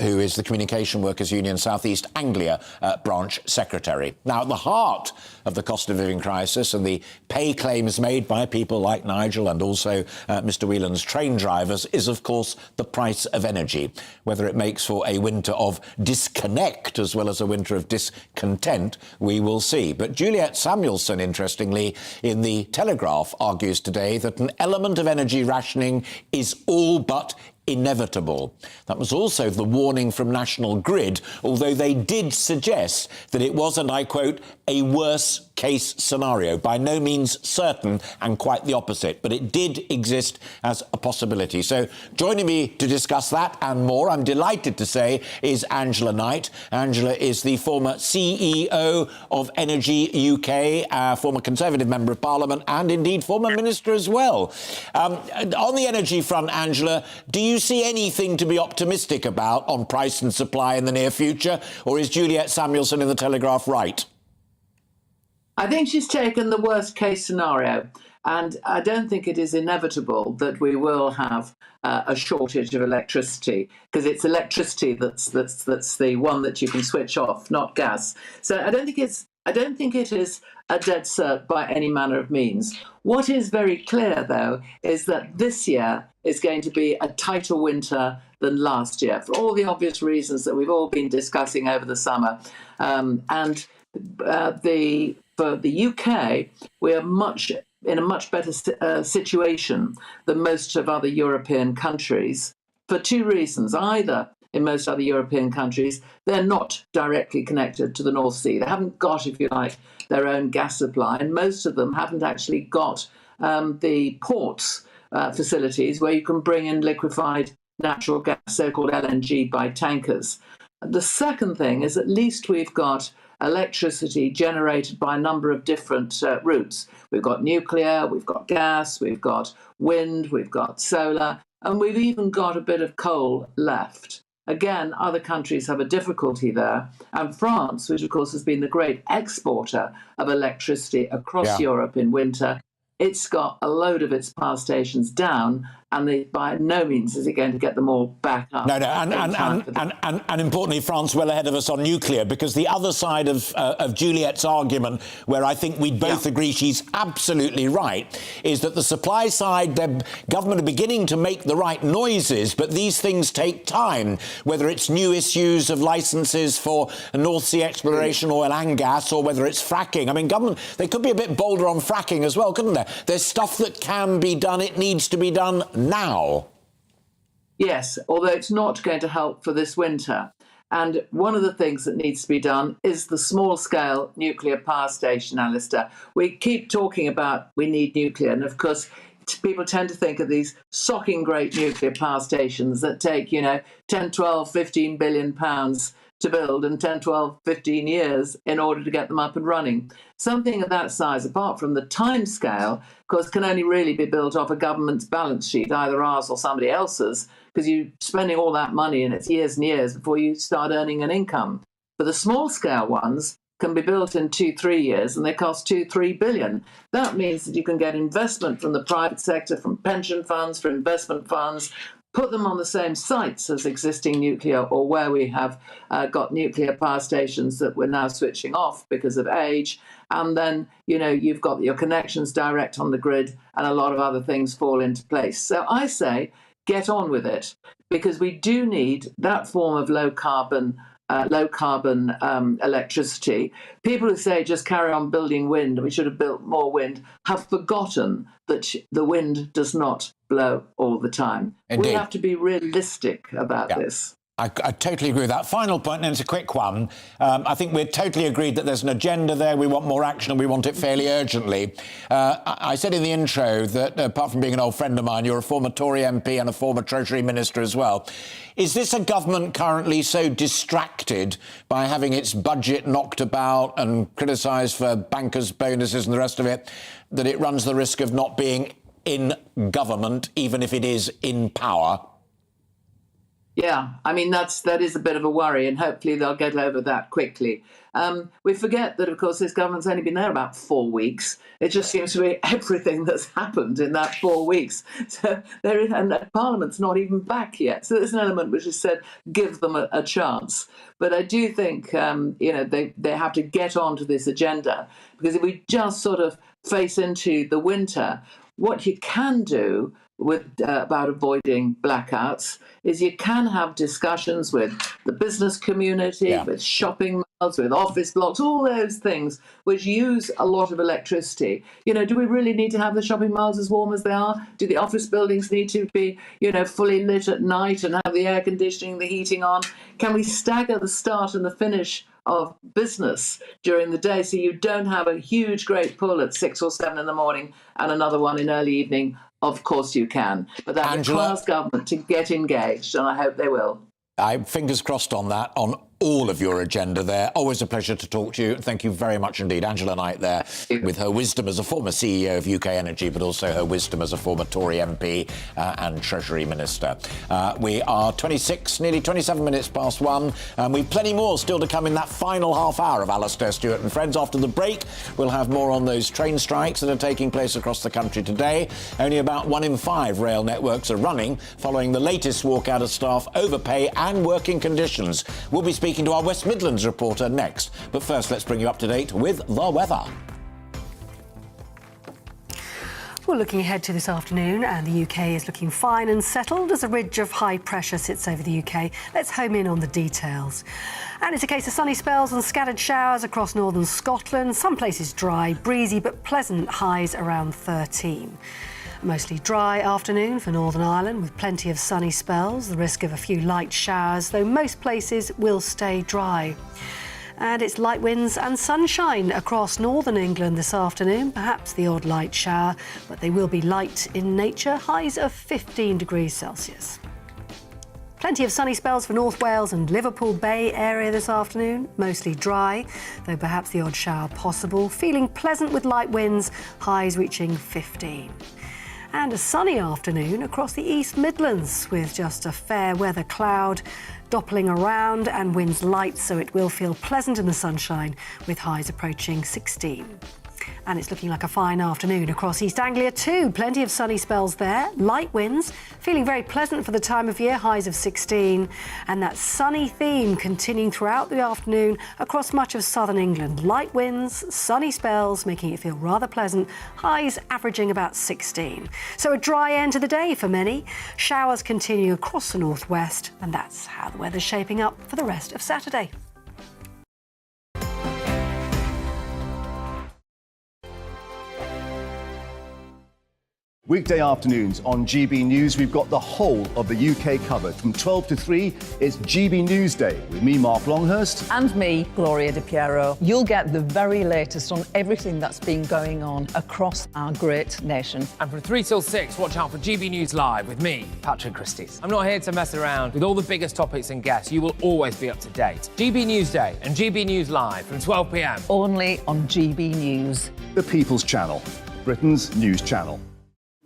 who is the Communication Workers Union South East Anglia Branch Secretary. Now, at the heart of the cost of living crisis and the pay claims made by people like Nigel and also Mr. Whelan's train drivers is, of course, the price of energy. Whether it makes for a winter of disconnect as well as a winter of discontent, we will see. But Juliet Samuelson, interestingly, in the Telegraph, argues today that an element of energy rationing is all but inevitable. That was also the warning from National Grid, although they did suggest that it was, and I quote, a worst-case scenario. By no means certain, and quite the opposite, but it did exist as a possibility. So joining me to discuss that and more, I'm delighted to say, is Angela Knight. Angela is the former CEO of Energy UK, former Conservative Member of Parliament, and indeed former Minister as well. On the energy front, Angela, do you see anything to be optimistic about on price and supply in the near future, or is Juliet Samuelson in the Telegraph right? I think she's taken the worst case scenario, and I don't think it is inevitable that we will have a shortage of electricity, because it's electricity that's the one that you can switch off, not gas. So I don't think it is a dead cert by any manner of means. What is very clear, though, is that this year is going to be a tighter winter than last year, for all the obvious reasons that we've all been discussing over the summer. For the UK, we are in a much better situation than most of other European countries for two reasons. Either, in most other European countries, they're not directly connected to the North Sea. They haven't got, if you like, their own gas supply, and most of them haven't actually got the ports facilities where you can bring in liquefied natural gas, so-called LNG, by tankers. The second thing is at least we've got electricity generated by a number of different routes. We've got nuclear, we've got gas, we've got wind, we've got solar, and we've even got a bit of coal left. Again, other countries have a difficulty there. And France, which of course has been the great exporter of electricity across Europe in winter, it's got a load of its power stations down, and by no means is it going to get them all back up. No, and importantly, France well ahead of us on nuclear, because the other side of Juliet's argument, where I think we'd both agree she's absolutely right, is that the supply side, the government are beginning to make the right noises, but these things take time, whether it's new issues of licences for North Sea exploration, oil and gas, or whether it's fracking. I mean, government, they could be a bit bolder on fracking as well, couldn't they? There's stuff that can be done, it needs to be done now. Yes, although it's not going to help for this winter. And one of the things that needs to be done is the small-scale nuclear power station, Alastair. We keep talking about we need nuclear, and of course people tend to think of these socking great nuclear power stations that take, 10, 12, 15 billion pounds to build and 10, 12, 15 years in order to get them up and running. Something of that size, apart from the time scale, of course, can only really be built off a government's balance sheet, either ours or somebody else's, because you're spending all that money and it's years and years before you start earning an income. But the small-scale ones can be built in 2-3 years, and they cost 2-3 billion. That means that you can get investment from the private sector, from pension funds, from investment funds, put them on the same sites as existing nuclear, or where we have got nuclear power stations that we're now switching off because of age. And then, you've got your connections direct on the grid, and a lot of other things fall into place. So I say, get on with it, because we do need that form of low carbon electricity. People who say just carry on building wind, we should have built more wind, have forgotten that the wind does not blow all the time. Indeed. We have to be realistic about this. I totally agree with that. Final point, and it's a quick one. I think we're totally agreed that there's an agenda there. We want more action, and we want it fairly urgently. I said in the intro that, apart from being an old friend of mine, you're a former Tory MP and a former Treasury Minister as well. Is this a government currently so distracted by having its budget knocked about and criticised for bankers' bonuses and the rest of it, that it runs the risk of not being in government, even if it is in power? Yeah, I mean, that is a bit of a worry, and hopefully they'll get over that quickly. We forget that, of course, this government's only been there about 4 weeks. It just seems to be everything that's happened in that 4 weeks. So and Parliament's not even back yet. So there's an element which has said, give them a chance. But I do think, they have to get onto this agenda, because if we just sort of face into the winter, what you can do about avoiding blackouts is you can have discussions with the business community, with shopping malls, with office blocks, all those things which use a lot of electricity. Do we really need to have the shopping malls as warm as they are? Do the office buildings need to be, fully lit at night and have the air conditioning, the heating on? Can we stagger the start and the finish of business during the day, so you don't have a huge, great pull at 6 or 7 in the morning and another one in early evening? Of course you can. But that requires government to get engaged, and I hope they will. I'm fingers crossed on that, on all of your agenda there. Always a pleasure to talk to you. Thank you very much indeed. Angela Knight there, with her wisdom as a former CEO of UK Energy, but also her wisdom as a former Tory MP and Treasury Minister. We are 26, nearly 27 minutes past 1, and we've plenty more still to come in that final half hour of Alastair Stewart and Friends. After the break, we'll have more on those train strikes that are taking place across the country today. Only about 1 in 5 rail networks are running following the latest walkout of staff, overpay and working conditions. We'll be speaking to our West Midlands reporter next. But first, let's bring you up to date with the weather. Well, looking ahead to this afternoon, and the UK is looking fine and settled as a ridge of high pressure sits over the UK. Let's home in on the details. And it's a case of sunny spells and scattered showers across northern Scotland. Some places dry, breezy but pleasant, highs around 13. Mostly dry afternoon for Northern Ireland with plenty of sunny spells, the risk of a few light showers, though most places will stay dry. And it's light winds and sunshine across northern England this afternoon, perhaps the odd light shower, but they will be light in nature, highs of 15 degrees Celsius. Plenty of sunny spells for North Wales and Liverpool Bay area this afternoon, mostly dry, though perhaps the odd shower possible, feeling pleasant with light winds, highs reaching 15. And a sunny afternoon across the East Midlands with just a fair weather cloud doppling around and winds light, so it will feel pleasant in the sunshine with highs approaching 16. And it's looking like a fine afternoon across East Anglia too. Plenty of sunny spells there, light winds, feeling very pleasant for the time of year, highs of 16. And that sunny theme continuing throughout the afternoon across much of southern England. Light winds, sunny spells, making it feel rather pleasant, highs averaging about 16. So a dry end to the day for many. Showers continue across the northwest, and that's how the weather's shaping up for the rest of Saturday. Weekday afternoons on GB News, we've got the whole of the UK covered. From 12 to 3, it's GB News Day with me, Mark Longhurst. And me, Gloria Di Piero. You'll get the very latest on everything that's been going on across our great nation. And from 3 till 6, watch out for GB News Live with me, Patrick Christys. I'm not here to mess around with all the biggest topics and guests. You will always be up to date. GB News Day and GB News Live from 12 p.m. Only on GB News. The People's Channel, Britain's news channel.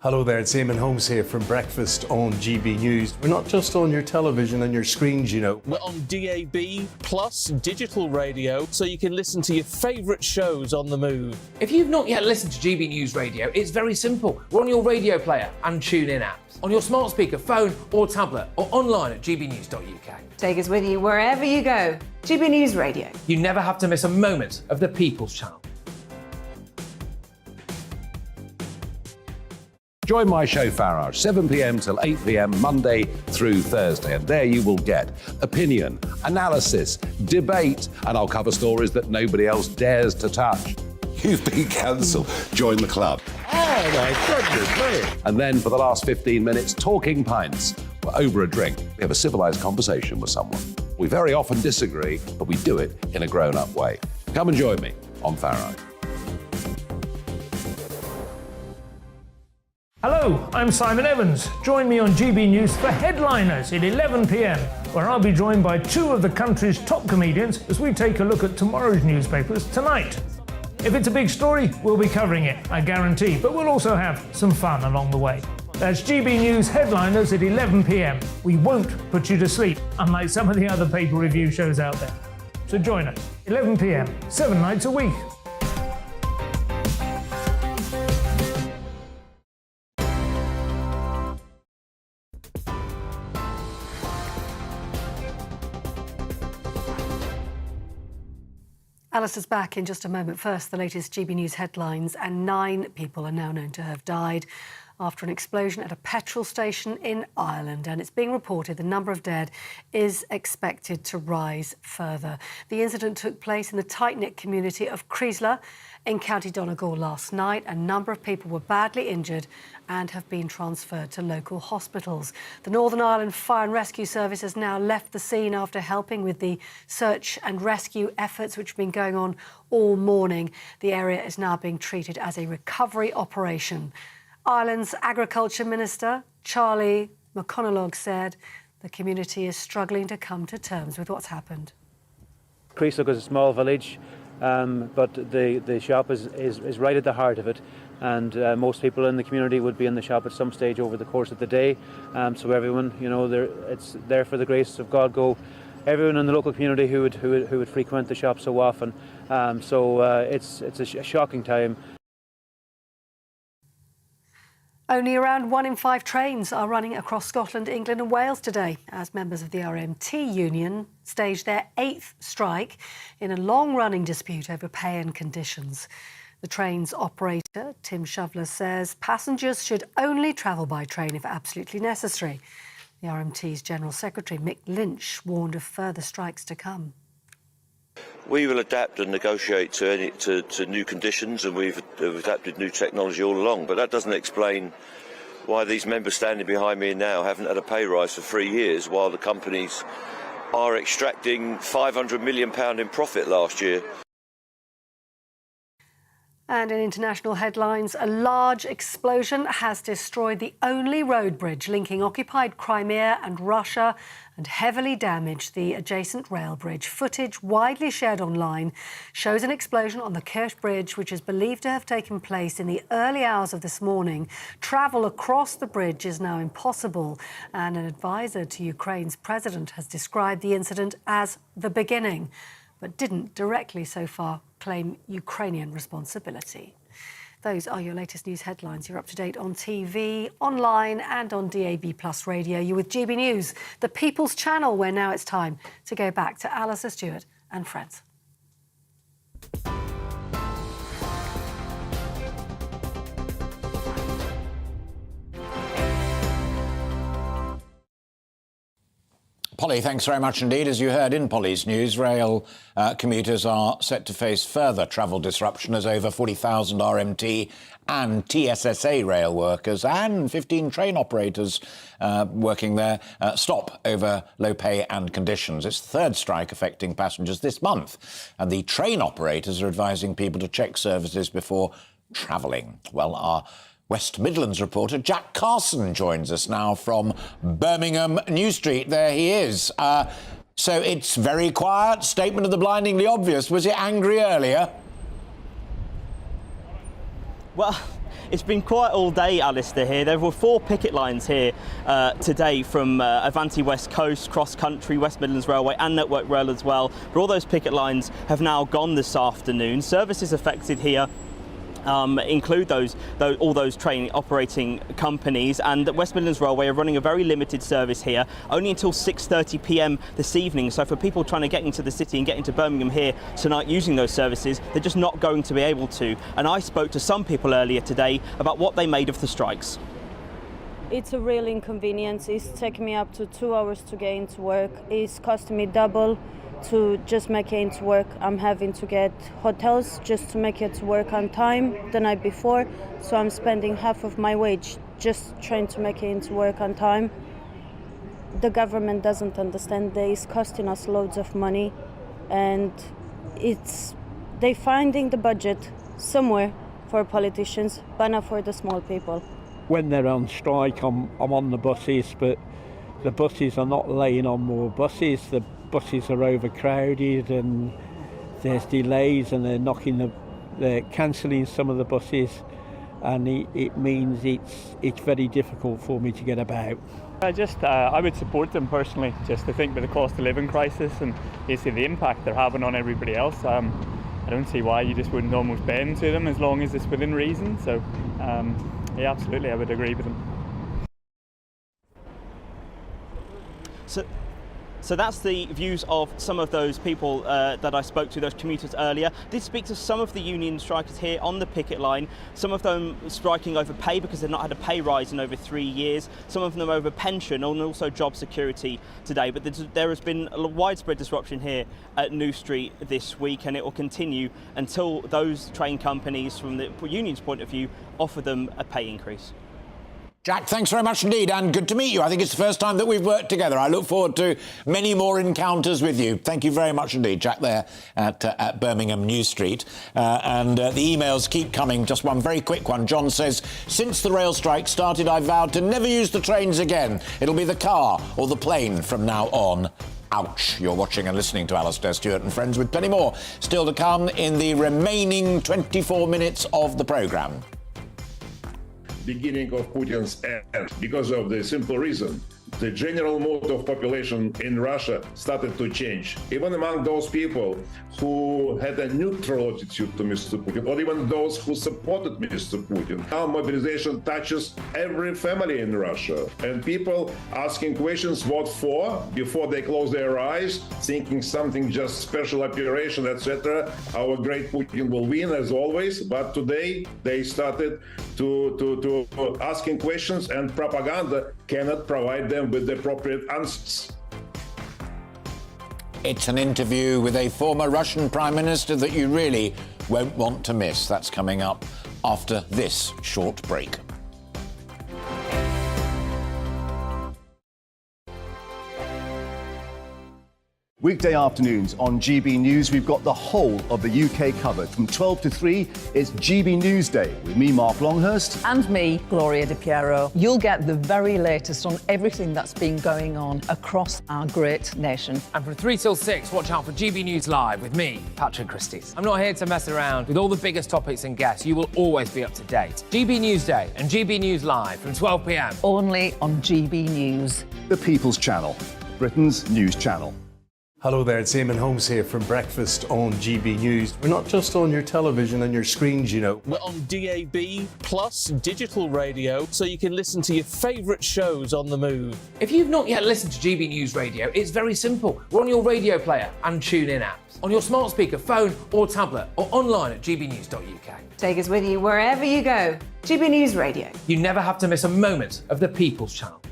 Hello there, it's Eamon Holmes here from Breakfast on GB News. We're not just on your television and your screens, you know. We're on DAB plus digital radio, so you can listen to your favourite shows on the move. If you've not yet listened to GB News Radio, it's very simple. We're on your radio player and tune-in apps, on your smart speaker, phone or tablet, or online at gbnews.uk. Take us with you wherever you go. GB News Radio. You never have to miss a moment of the People's Channel. Join my show Farage, 7 p.m. till 8 p.m. Monday through Thursday, and there you will get opinion, analysis, debate, and I'll cover stories that nobody else dares to touch. You've been cancelled. Join the club. Oh my goodness me! And then for the last 15 minutes, talking pints. We're over a drink. We have a civilised conversation with someone. We very often disagree, but we do it in a grown-up way. Come and join me on Farage. Hello, I'm Simon Evans. Join me on GB News for Headliners at 11 p.m, where I'll be joined by two of the country's top comedians as we take a look at tomorrow's newspapers tonight. If it's a big story, we'll be covering it, I guarantee, but we'll also have some fun along the way. That's GB News Headliners at 11 p.m. We won't put you to sleep, unlike some of the other paper review shows out there. So join us, 11 p.m, 7 nights a week. Alastair's back in just a moment. First, the latest GB News headlines, and 9 people are now known to have died after an explosion at a petrol station in Ireland, and it's being reported the number of dead is expected to rise further. The incident took place in the tight-knit community of Freesat in County Donegal last night. A number of people were badly injured and have been transferred to local hospitals. The Northern Ireland Fire and Rescue Service has now left the scene after helping with the search and rescue efforts which have been going on all morning. The area is now being treated as a recovery operation. Ireland's Agriculture Minister, Charlie McConalogue, said the community is struggling to come to terms with what's happened. Freesat is a small village, but the shop is right at the heart of it, and most people in the community would be in the shop at some stage over the course of the day. So everyone, you know, it's there for the grace of God go. Everyone in the local community who would frequent the shop so often. It's a shocking time. Only around 1 in 5 trains are running across Scotland, England and Wales today as members of the RMT union stage their 8th strike in a long-running dispute over pay and conditions. The train's operator, Tim Shoveler, says passengers should only travel by train if absolutely necessary. The RMT's General Secretary, Mick Lynch, warned of further strikes to come. We will adapt and negotiate to new conditions, and we've adapted new technology all along, but that doesn't explain why these members standing behind me now haven't had a pay rise for 3 years while the companies are extracting £500 million in profit last year. And in international headlines, a large explosion has destroyed the only road bridge linking occupied Crimea and Russia and heavily damaged the adjacent rail bridge. Footage widely shared online shows an explosion on the Kerch Bridge, which is believed to have taken place in the early hours of this morning. Travel across the bridge is now impossible, and an advisor to Ukraine's president has described the incident as the beginning, but didn't directly so far claim Ukrainian responsibility. Those are your latest news headlines. You're up to date on TV, online and on DAB+ radio. You're with GB News, the People's Channel, where now it's time to go back to Alastair Stewart and friends. Polly, thanks very much indeed. As you heard in Polly's news, rail commuters are set to face further travel disruption as over 40,000 RMT and TSSA rail workers and 15 train operators working there stop over low pay and conditions. It's the third strike affecting passengers this month, and the train operators are advising people to check services before travelling. Well, our West Midlands reporter Jack Carson joins us now from Birmingham New Street. There he is. So it's very quiet. Statement of the blindingly obvious. Was it angry earlier? Well, it's been quiet all day, Alastair, here. There were 4 picket lines here today from Avanti West Coast, Cross Country, West Midlands Railway and Network Rail as well. But all those picket lines have now gone this afternoon. Services affected here include all those train operating companies, and West Midlands Railway are running a very limited service here, only until 6:30 p.m. this evening. So for people trying to get into the city and get into Birmingham here tonight using those services, they're just not going to be able to. And I spoke to some people earlier today about what they made of the strikes. It's a real inconvenience. It's taking me up to 2 hours to get into work. It's costing me double to just make it into work. I'm having to get hotels just to make it to work on time the night before. So I'm spending half of my wage just trying to make it into work on time. The government doesn't understand that it's costing us loads of money, and they're finding the budget somewhere for politicians, but not for the small people. When they're on strike, I'm on the buses, but the buses are not laying on more buses. The buses are overcrowded and there's delays, and they're cancelling some of the buses, and it means it's very difficult for me to get about. I would support them personally, just to think with the cost of living crisis and you see the impact they're having on everybody else. I don't see why you just wouldn't almost bend to them as long as it's within reason. So yeah, absolutely, I would agree with them. So that's the views of some of those people that I spoke to, those commuters earlier. Did speak to some of the union strikers here on the picket line, some of them striking over pay because they've not had a pay rise in over 3 years, some of them over pension and also job security today. But there has been a widespread disruption here at New Street this week, and it will continue until those train companies, from the union's point of view, offer them a pay increase. Jack, thanks very much indeed, and good to meet you. I think it's the first time that we've worked together. I look forward to many more encounters with you. Thank you very much indeed, Jack, there at Birmingham New Street. And the emails keep coming. Just one very quick one. John says, since the rail strike started, I vowed to never use the trains again. It'll be the car or the plane from now on. Ouch. You're watching and listening to Alastair Stewart and Friends, with plenty more still to come in the remaining 24 minutes of the programme. Beginning of Putin's end, because of the simple reason the general mood of population in Russia started to change. Even among those people who had a neutral attitude to Mr. Putin, or even those who supported Mr. Putin. Now mobilization touches every family in Russia, and people asking questions what for before they close their eyes, thinking something just special operation, etc. Our great Putin will win as always, but today they started to asking questions, and propaganda cannot provide them with the appropriate answers. It's an interview with a former Russian Prime Minister that you really won't want to miss. That's coming up after this short break. Weekday afternoons on GB News, we've got the whole of the UK covered. From 12 to 3, it's GB News Day with me, Mark Longhurst. And me, Gloria Di Piero. You'll get the very latest on everything that's been going on across our great nation. And from 3 till 6, watch out for GB News Live with me, Patrick Christys. I'm not here to mess around with all the biggest topics and guests. You will always be up to date. GB News Day and GB News Live from 12 p.m. Only on GB News. The People's Channel, Britain's news channel. Hello there, it's Eamon Holmes here from Breakfast on GB News. We're not just on your television and your screens, you know. We're on DAB plus digital radio, so you can listen to your favourite shows on the move. If you've not yet listened to GB News Radio, it's very simple. We're on your radio player and tune-in apps, on your smart speaker, phone or tablet, or online at gbnews.uk. Take us with you wherever you go. GB News Radio. You never have to miss a moment of the People's Channel.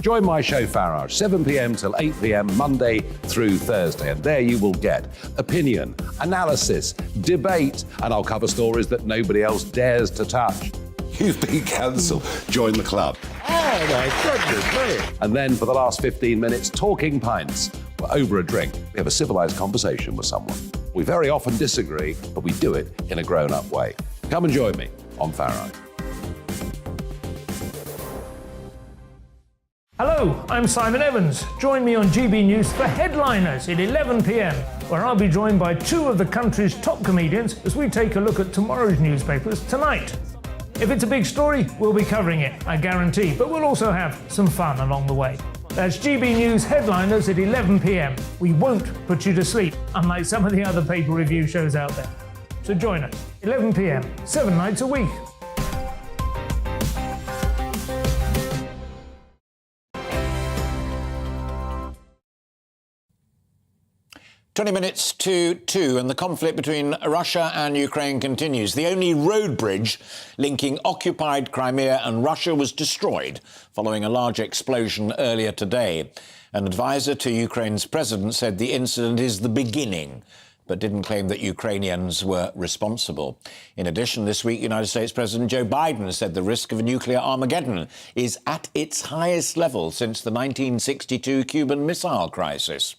Join my show Farage, 7 p.m. till 8 p.m. Monday through Thursday, and there you will get opinion, analysis, debate, and I'll cover stories that nobody else dares to touch. You've been cancelled. Join the club. Oh my goodness me! And then for the last 15 minutes, talking pints. We're over a drink. We have a civilised conversation with someone. We very often disagree, but we do it in a grown-up way. Come and join me on Farage. Hello, I'm Simon Evans. Join me on GB News for Headliners at 11 p.m, where I'll be joined by two of the country's top comedians as we take a look at tomorrow's newspapers tonight. If it's a big story, we'll be covering it, I guarantee, but we'll also have some fun along the way. That's GB News Headliners at 11 p.m. We won't put you to sleep, unlike some of the other paper review shows out there. So join us, 11 p.m, 7 nights a week. 20 minutes to 2, and the conflict between Russia and Ukraine continues. The only road bridge linking occupied Crimea and Russia was destroyed following a large explosion earlier today. An advisor to Ukraine's president said the incident is the beginning, but didn't claim that Ukrainians were responsible. In addition, this week, United States President Joe Biden said the risk of a nuclear Armageddon is at its highest level since the 1962 Cuban Missile Crisis.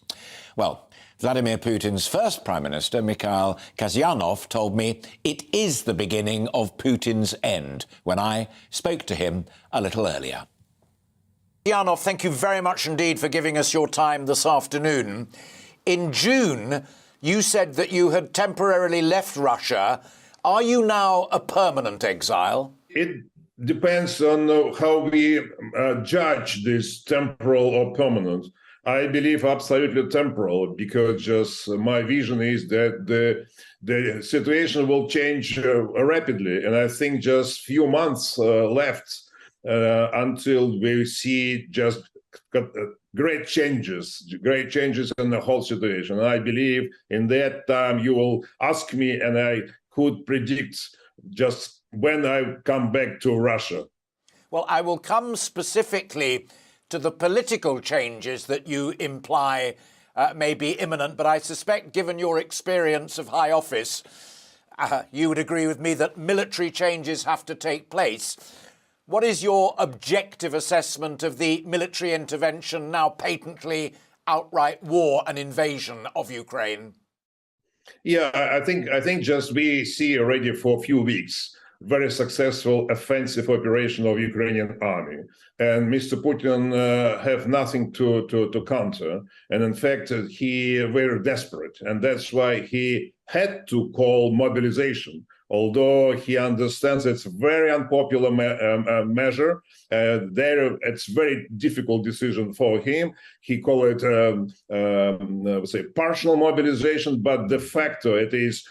Well, Vladimir Putin's first Prime Minister, Mikhail Kasyanov, told me it is the beginning of Putin's end when I spoke to him a little earlier. Kasyanov, thank you very much indeed for giving us your time this afternoon. In June, you said that you had temporarily left Russia. Are you now a permanent exile? It depends on how we judge this temporal or permanent. I believe absolutely temporal, because just my vision is that the situation will change rapidly. And I think just few months left until we see just great changes in the whole situation. And I believe in that time you will ask me, and I could predict just when I come back to Russia. Well, I will come specifically to the political changes that you imply may be imminent, but I suspect, given your experience of high office, you would agree with me that military changes have to take place. What is your objective assessment of the military intervention, now patently outright war and invasion of Ukraine? Yeah, I think just we see already for a few weeks very successful offensive operation of Ukrainian army, and Mr. Putin have nothing to counter, and in fact he very desperate, and that's why he had to call mobilization. Although he understands it's a very unpopular measure, it's very difficult decision for him. He called it, say, partial mobilization, but de facto it is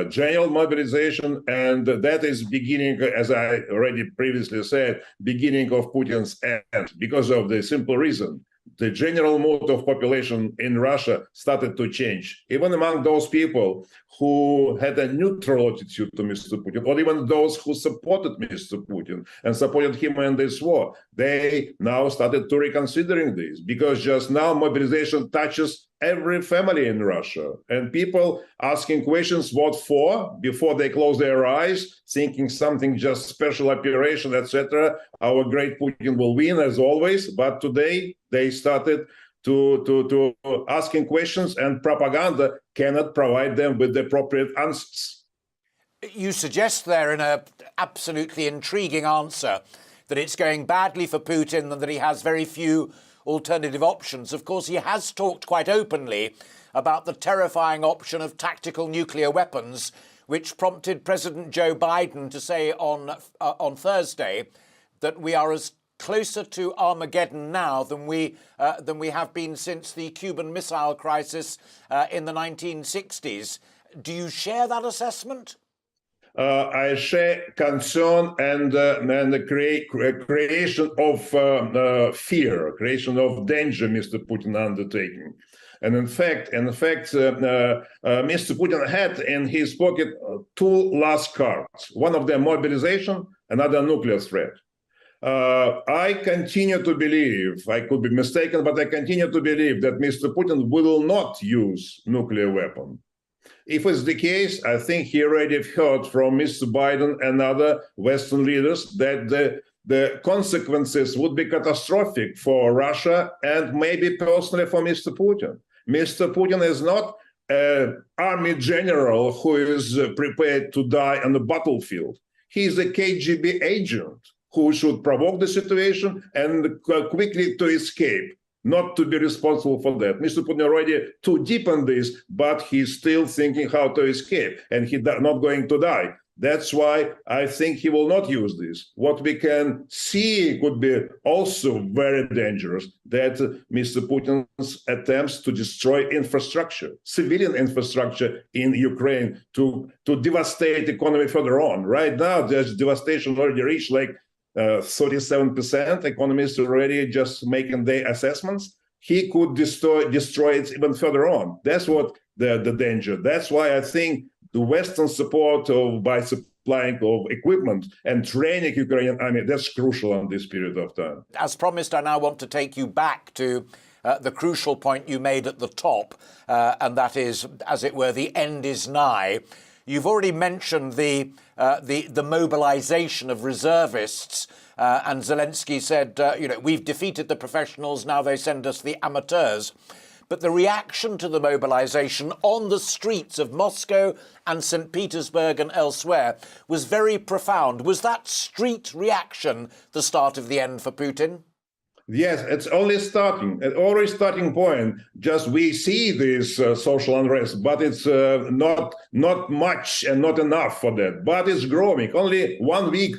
general mobilization, and that is beginning, as I already previously said, beginning of Putin's end, because of the simple reason. The general mood of population in Russia started to change, even among those people who had a neutral attitude to Mr. Putin, or even those who supported Mr. Putin and supported him in this war. They now started to reconsidering this, because just now mobilization touches every family in Russia, and people asking questions what for before they close their eyes, thinking something just special operation, etc. Our great Putin will win as always, but today they started to asking questions, and propaganda cannot provide them with the appropriate answers. You suggest there in an absolutely intriguing answer that it's going badly for Putin and that he has very few alternative options. Of course, he has talked quite openly about the terrifying option of tactical nuclear weapons, which prompted President Joe Biden to say on Thursday that we are as closer to Armageddon now than we have been since the Cuban Missile Crisis in the 1960s. Do you share that assessment? I share concern and the creation of fear, creation of danger Mr. Putin undertaking. And in fact, Mr. Putin had in his pocket two last cards, one of them mobilization, another nuclear threat. I continue to believe, I could be mistaken, but I continue to believe that Mr. Putin will not use nuclear weapon. If it's the case, I think he already heard from Mr. Biden and other Western leaders that the consequences would be catastrophic for Russia and maybe personally for Mr. Putin. Mr. Putin is not an army general who is prepared to die on the battlefield. He is a KGB agent who should provoke the situation and quickly to escape, not to be responsible for that. Mr. Putin already too deep in this, but he's still thinking how to escape, and he's not going to die. That's why I think he will not use this. What we can see could be also very dangerous, that Mr. Putin's attempts to destroy infrastructure, civilian infrastructure in Ukraine, to devastate the economy further on. Right now, there's devastation already reached like 37%. Economists are already just making their assessments. He could destroy it even further on. That's what the danger. That's why I think the Western support by supplying of equipment and training Ukrainian army, that's crucial in this period of time. As promised, I now want to take you back to the crucial point you made at the top, and that is, as it were, the end is nigh. You've already mentioned the mobilization of reservists, and Zelensky said, we've defeated the professionals, now they send us the amateurs. But the reaction to the mobilization on the streets of Moscow and St. Petersburg and elsewhere was very profound. Was that street reaction the start of the end for Putin? Yes, it's only starting point. Just we see this social unrest, but it's not much and not enough for that. But it's growing. Only 1 week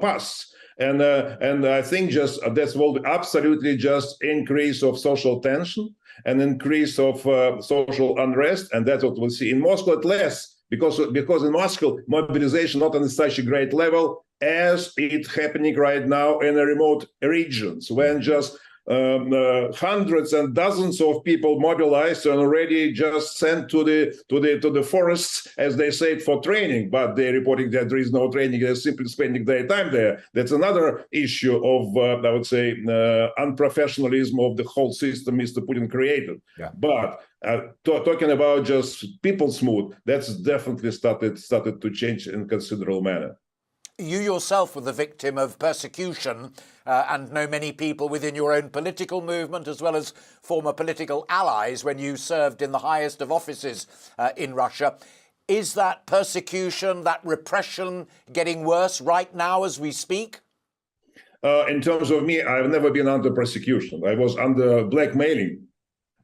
passed. And I think just that will absolutely just increase of social tension, an increase of social unrest, and that's what we'll see in Moscow at less, because in Moscow mobilization not on such a great level as it's happening right now in the remote regions, when just hundreds and dozens of people mobilized and already just sent to the forests, as they say, for training. But they're reporting that there is no training; they're simply spending their time there. That's another issue of I would say unprofessionalism of the whole system Mr. Putin created. Yeah. But talking about just people's mood, that's definitely started to change in considerable manner. You yourself were the victim of persecution and know many people within your own political movement as well as former political allies when you served in the highest of offices in Russia. Is that persecution, that repression getting worse right now as we speak? In terms of me, I've never been under persecution. I was under blackmailing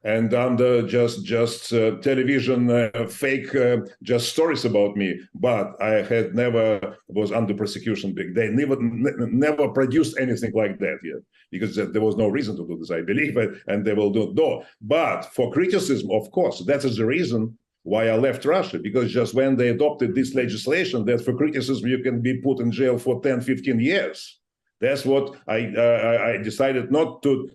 and under just television fake just stories about me, but I had never was under persecution. They never produced anything like that yet, because there was no reason to do this, I believe, and they will do it. But for criticism, of course, that is the reason why I left Russia, because just when they adopted this legislation that for criticism you can be put in jail for 10, 15 years. That's what I decided not to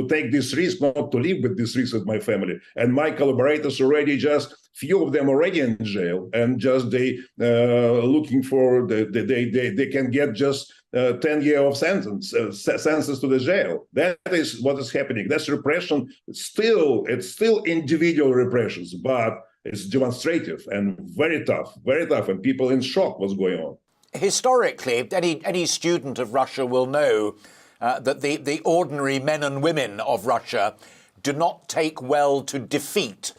take this risk, not to live with this risk with my family. And my collaborators already, just few of them already in jail, and just they looking for they can get just 10 years of sentence to the jail. That is what is happening. That's repression. It's still individual repressions, but it's demonstrative and very tough, and people in shock what's going on. Historically, any student of Russia will know that the ordinary men and women of Russia do not take well to defeat.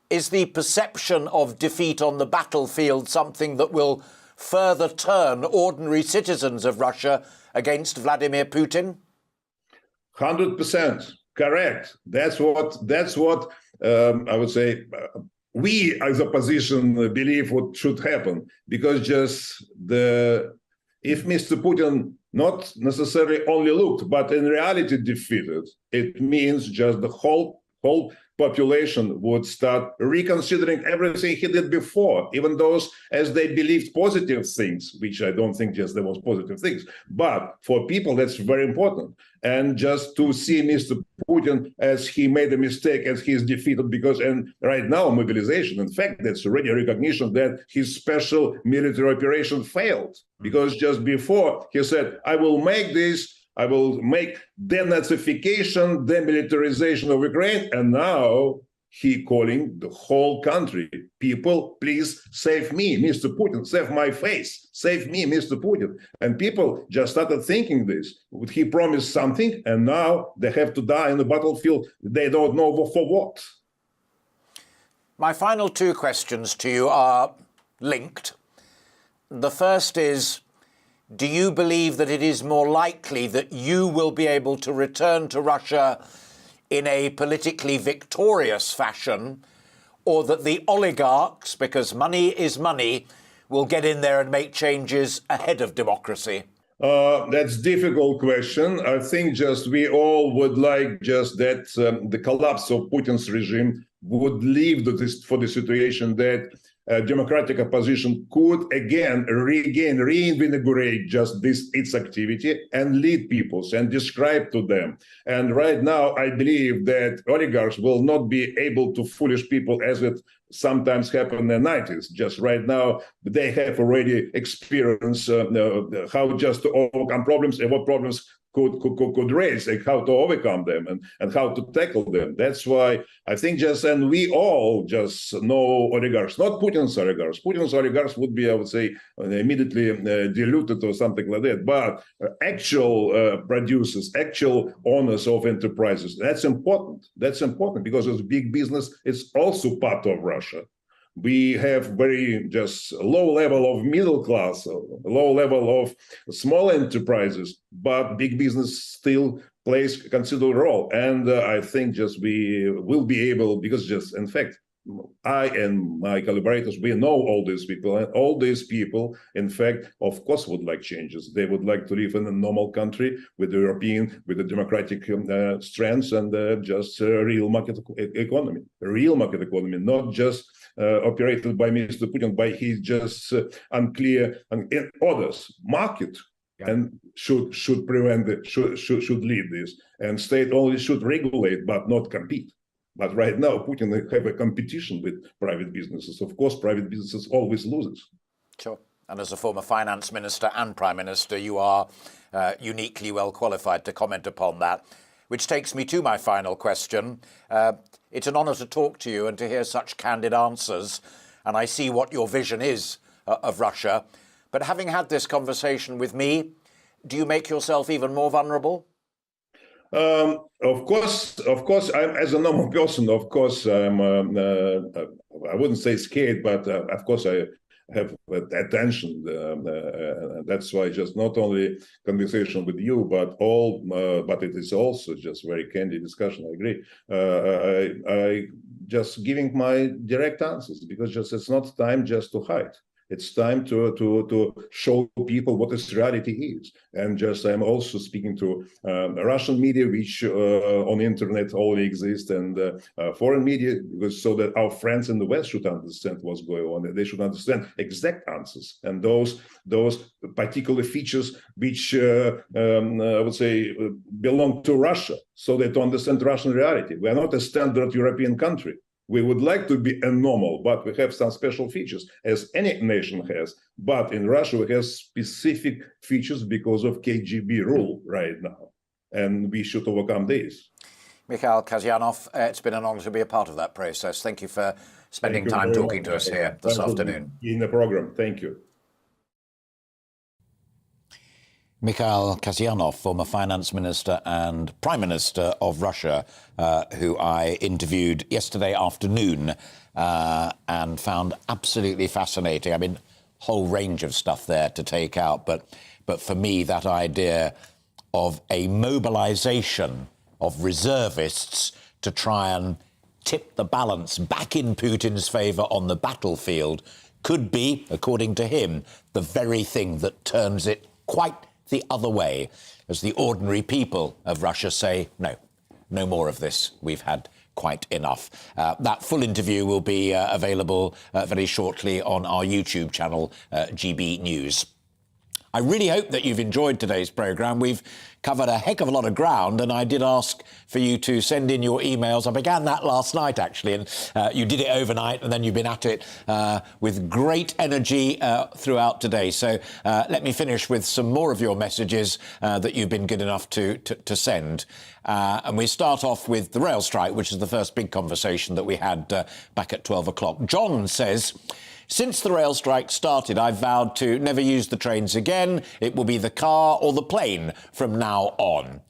Is the perception of defeat on the battlefield something that will further turn ordinary citizens of Russia against Vladimir Putin? 100% correct. That's what I would say. We, as opposition, believe what should happen, because just if Mr. Putin not necessarily only looked, but in reality defeated, it means just the whole population would start reconsidering everything he did before, even those as they believed positive things, which I don't think just there was positive things. But for people, that's very important. And just to see Mr. Putin as he made a mistake, as he's defeated, because and right now mobilization, in fact, that's already a recognition that his special military operation failed, because just before he said, I will make denazification, demilitarization of Ukraine, and now he calling the whole country, people, please save me, Mr. Putin, save my face, save me, Mr. Putin. And people just started thinking this. He promised something, and now they have to die in the battlefield. They don't know for what. My final two questions to you are linked. The first is, do you believe that it is more likely that you will be able to return to Russia in a politically victorious fashion, or that the oligarchs, because money is money, will get in there and make changes ahead of democracy? That's a difficult question. I think just we all would like just that the collapse of Putin's regime would leave for the situation that democratic opposition could again reinvigorate just its activity and lead peoples and describe to them. And right now, I believe that oligarchs will not be able to foolish people as it sometimes happened in the 90s. Just right now, they have already experienced how just to overcome problems and what problems could raise, and how to overcome them and how to tackle them. That's why I think and we all just know oligarchs, not Putin's oligarchs. Putin's oligarchs would be, I would say, immediately diluted or something like that. But actual producers, actual owners of enterprises, that's important. That's important because as big business, it's also part of Russia. We have very just low level of middle class, low level of small enterprises, but big business still plays a considerable role. And I think we will be able, because in fact, I and my collaborators, we know all these people, and all these people, in fact, of course, would like changes. They would like to live in a normal country with the democratic strengths and just real market economy, not just operated by Mr. Putin, by his just unclear orders. Market and should lead this, and state only should regulate but not compete. But right now, Putin have a competition with private businesses. Of course, private businesses always loses. Sure. And as a former finance minister and prime minister, you are uniquely well qualified to comment upon that. Which takes me to my final question. It's an honour to talk to you and to hear such candid answers. And I see what your vision is of Russia. But having had this conversation with me, do you make yourself even more vulnerable? Of course, I'm, as a normal person, of course, I'm, I wouldn't say scared, but of course I have attention. That's why just not only conversation with you, but it is also just very candid discussion. I agree. I just giving my direct answers, because it's not time just to hide. It's time to show people what this reality is. And I'm also speaking to Russian media, which on the internet only exist, and foreign media, so that our friends in the West should understand what's going on. And they should understand exact answers and those particular features which I would say belong to Russia, so that to understand Russian reality. We are not a standard European country. We would like to be a normal, but we have some special features, as any nation has. But in Russia, we have specific features because of KGB rule right now. And we should overcome these. Mikhail Kasyanov, it's been an honour to be a part of that process. Thank you for spending time talking to us here this afternoon. In the program. Thank you. Mikhail Kasyanov, former finance minister and prime minister of Russia, who I interviewed yesterday afternoon and found absolutely fascinating. I mean, whole range of stuff there to take out. But for me, that idea of a mobilization of reservists to try and tip the balance back in Putin's favor on the battlefield could be, according to him, the very thing that turns it quite the other way, as the ordinary people of Russia say, no more of this. We've had quite enough. That full interview will be available very shortly on our YouTube channel, GB News. I really hope that you've enjoyed today's programme. We've covered a heck of a lot of ground, and I did ask for you to send in your emails. I began that last night, actually, and you did it overnight, and then you've been at it with great energy throughout today. So let me finish with some more of your messages that you've been good enough to send. And we start off with the rail strike, which is the first big conversation that we had back at 12 o'clock. John says, since the rail strike started, I've vowed to never use the trains again. It will be the car or the plane from now on.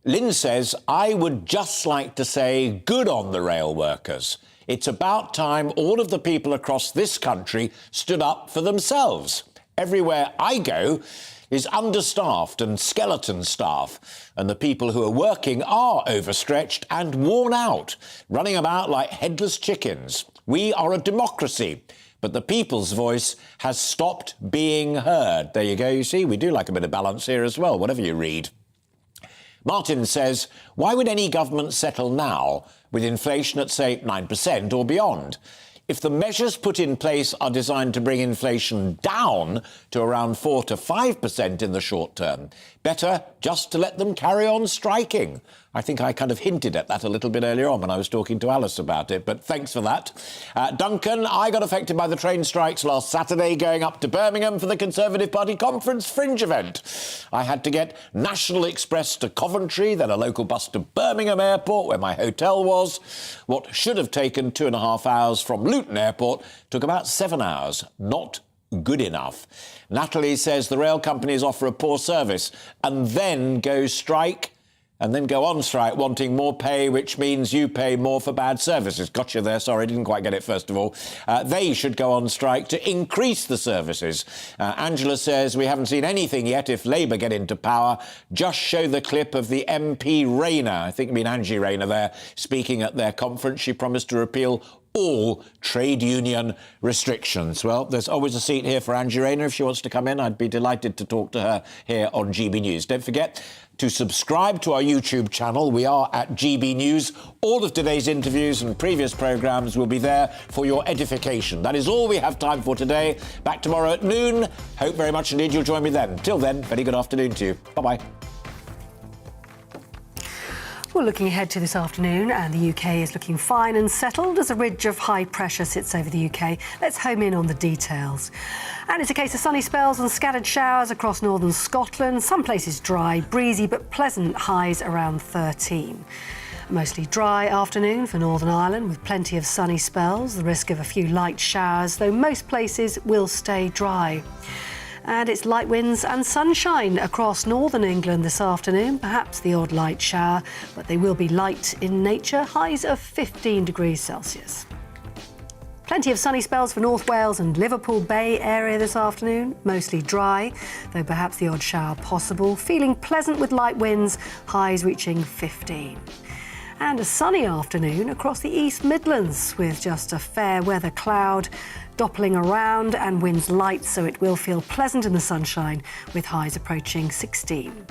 Lynn says, I would just like to say good on the rail workers. It's about time all of the people across this country stood up for themselves. Everywhere I go is understaffed and skeleton staff, and the people who are working are overstretched and worn out, running about like headless chickens. We are a democracy, but the people's voice has stopped being heard. There you go, you see, we do like a bit of balance here as well, whatever you read. Martin says, why would any government settle now with inflation at, say, 9% or beyond? If the measures put in place are designed to bring inflation down to around 4 to 5% in the short term, better just to let them carry on striking. I think I kind of hinted at that a little bit earlier on when I was talking to Alice about it, but thanks for that. Duncan, I got affected by the train strikes last Saturday going up to Birmingham for the Conservative Party conference fringe event. I had to get National Express to Coventry, then a local bus to Birmingham Airport, where my hotel was. What should have taken 2.5 hours from Luton Airport took about 7 hours. Not good enough. Natalie says the rail companies offer a poor service and then go strike and then go on strike wanting more pay, which means you pay more for bad services. Got you there, sorry, didn't quite get it first of all. They should go on strike to increase the services. Angela says we haven't seen anything yet if Labour get into power. Just show the clip of the MP Rayner, I think I mean Angie Rayner there, speaking at their conference. She promised to repeal all trade union restrictions. Well, there's always a seat here for Angie Rayner. If she wants to come in, I'd be delighted to talk to her here on GB News. Don't forget to subscribe to our YouTube channel. We are at GB News. All of today's interviews and previous programmes will be there for your edification. That is all we have time for today. Back tomorrow at noon. Hope very much indeed you'll join me then. Till then, very good afternoon to you. Bye-bye. Well, looking ahead to this afternoon, and the UK is looking fine and settled as a ridge of high pressure sits over the UK. Let's home in on the details. And it's a case of sunny spells and scattered showers across northern Scotland. Some places dry, breezy but pleasant, highs around 13. Mostly dry afternoon for Northern Ireland with plenty of sunny spells. The risk of a few light showers, though most places will stay dry. And it's light winds and sunshine across northern England this afternoon, perhaps the odd light shower, but they will be light in nature, highs of 15 degrees Celsius. Plenty of sunny spells for North Wales and Liverpool Bay area this afternoon, mostly dry, though perhaps the odd shower possible, feeling pleasant with light winds, highs reaching 15. And a sunny afternoon across the East Midlands with just a fair weather cloud doppling around and winds light, so it will feel pleasant in the sunshine with highs approaching 16.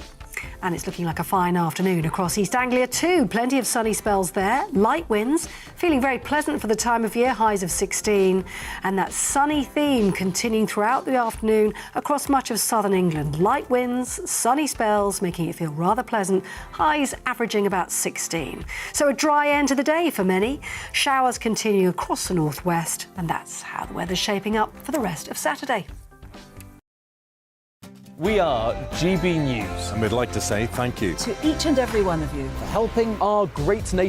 And it's looking like a fine afternoon across East Anglia too. Plenty of sunny spells there, light winds, feeling very pleasant for the time of year, highs of 16. And that sunny theme continuing throughout the afternoon across much of southern England. Light winds, sunny spells, making it feel rather pleasant, highs averaging about 16. So a dry end to the day for many. Showers continue across the northwest, and that's how the weather's shaping up for the rest of Saturday. We are GB News. And we'd like to say thank you to each and every one of you for helping our great nation.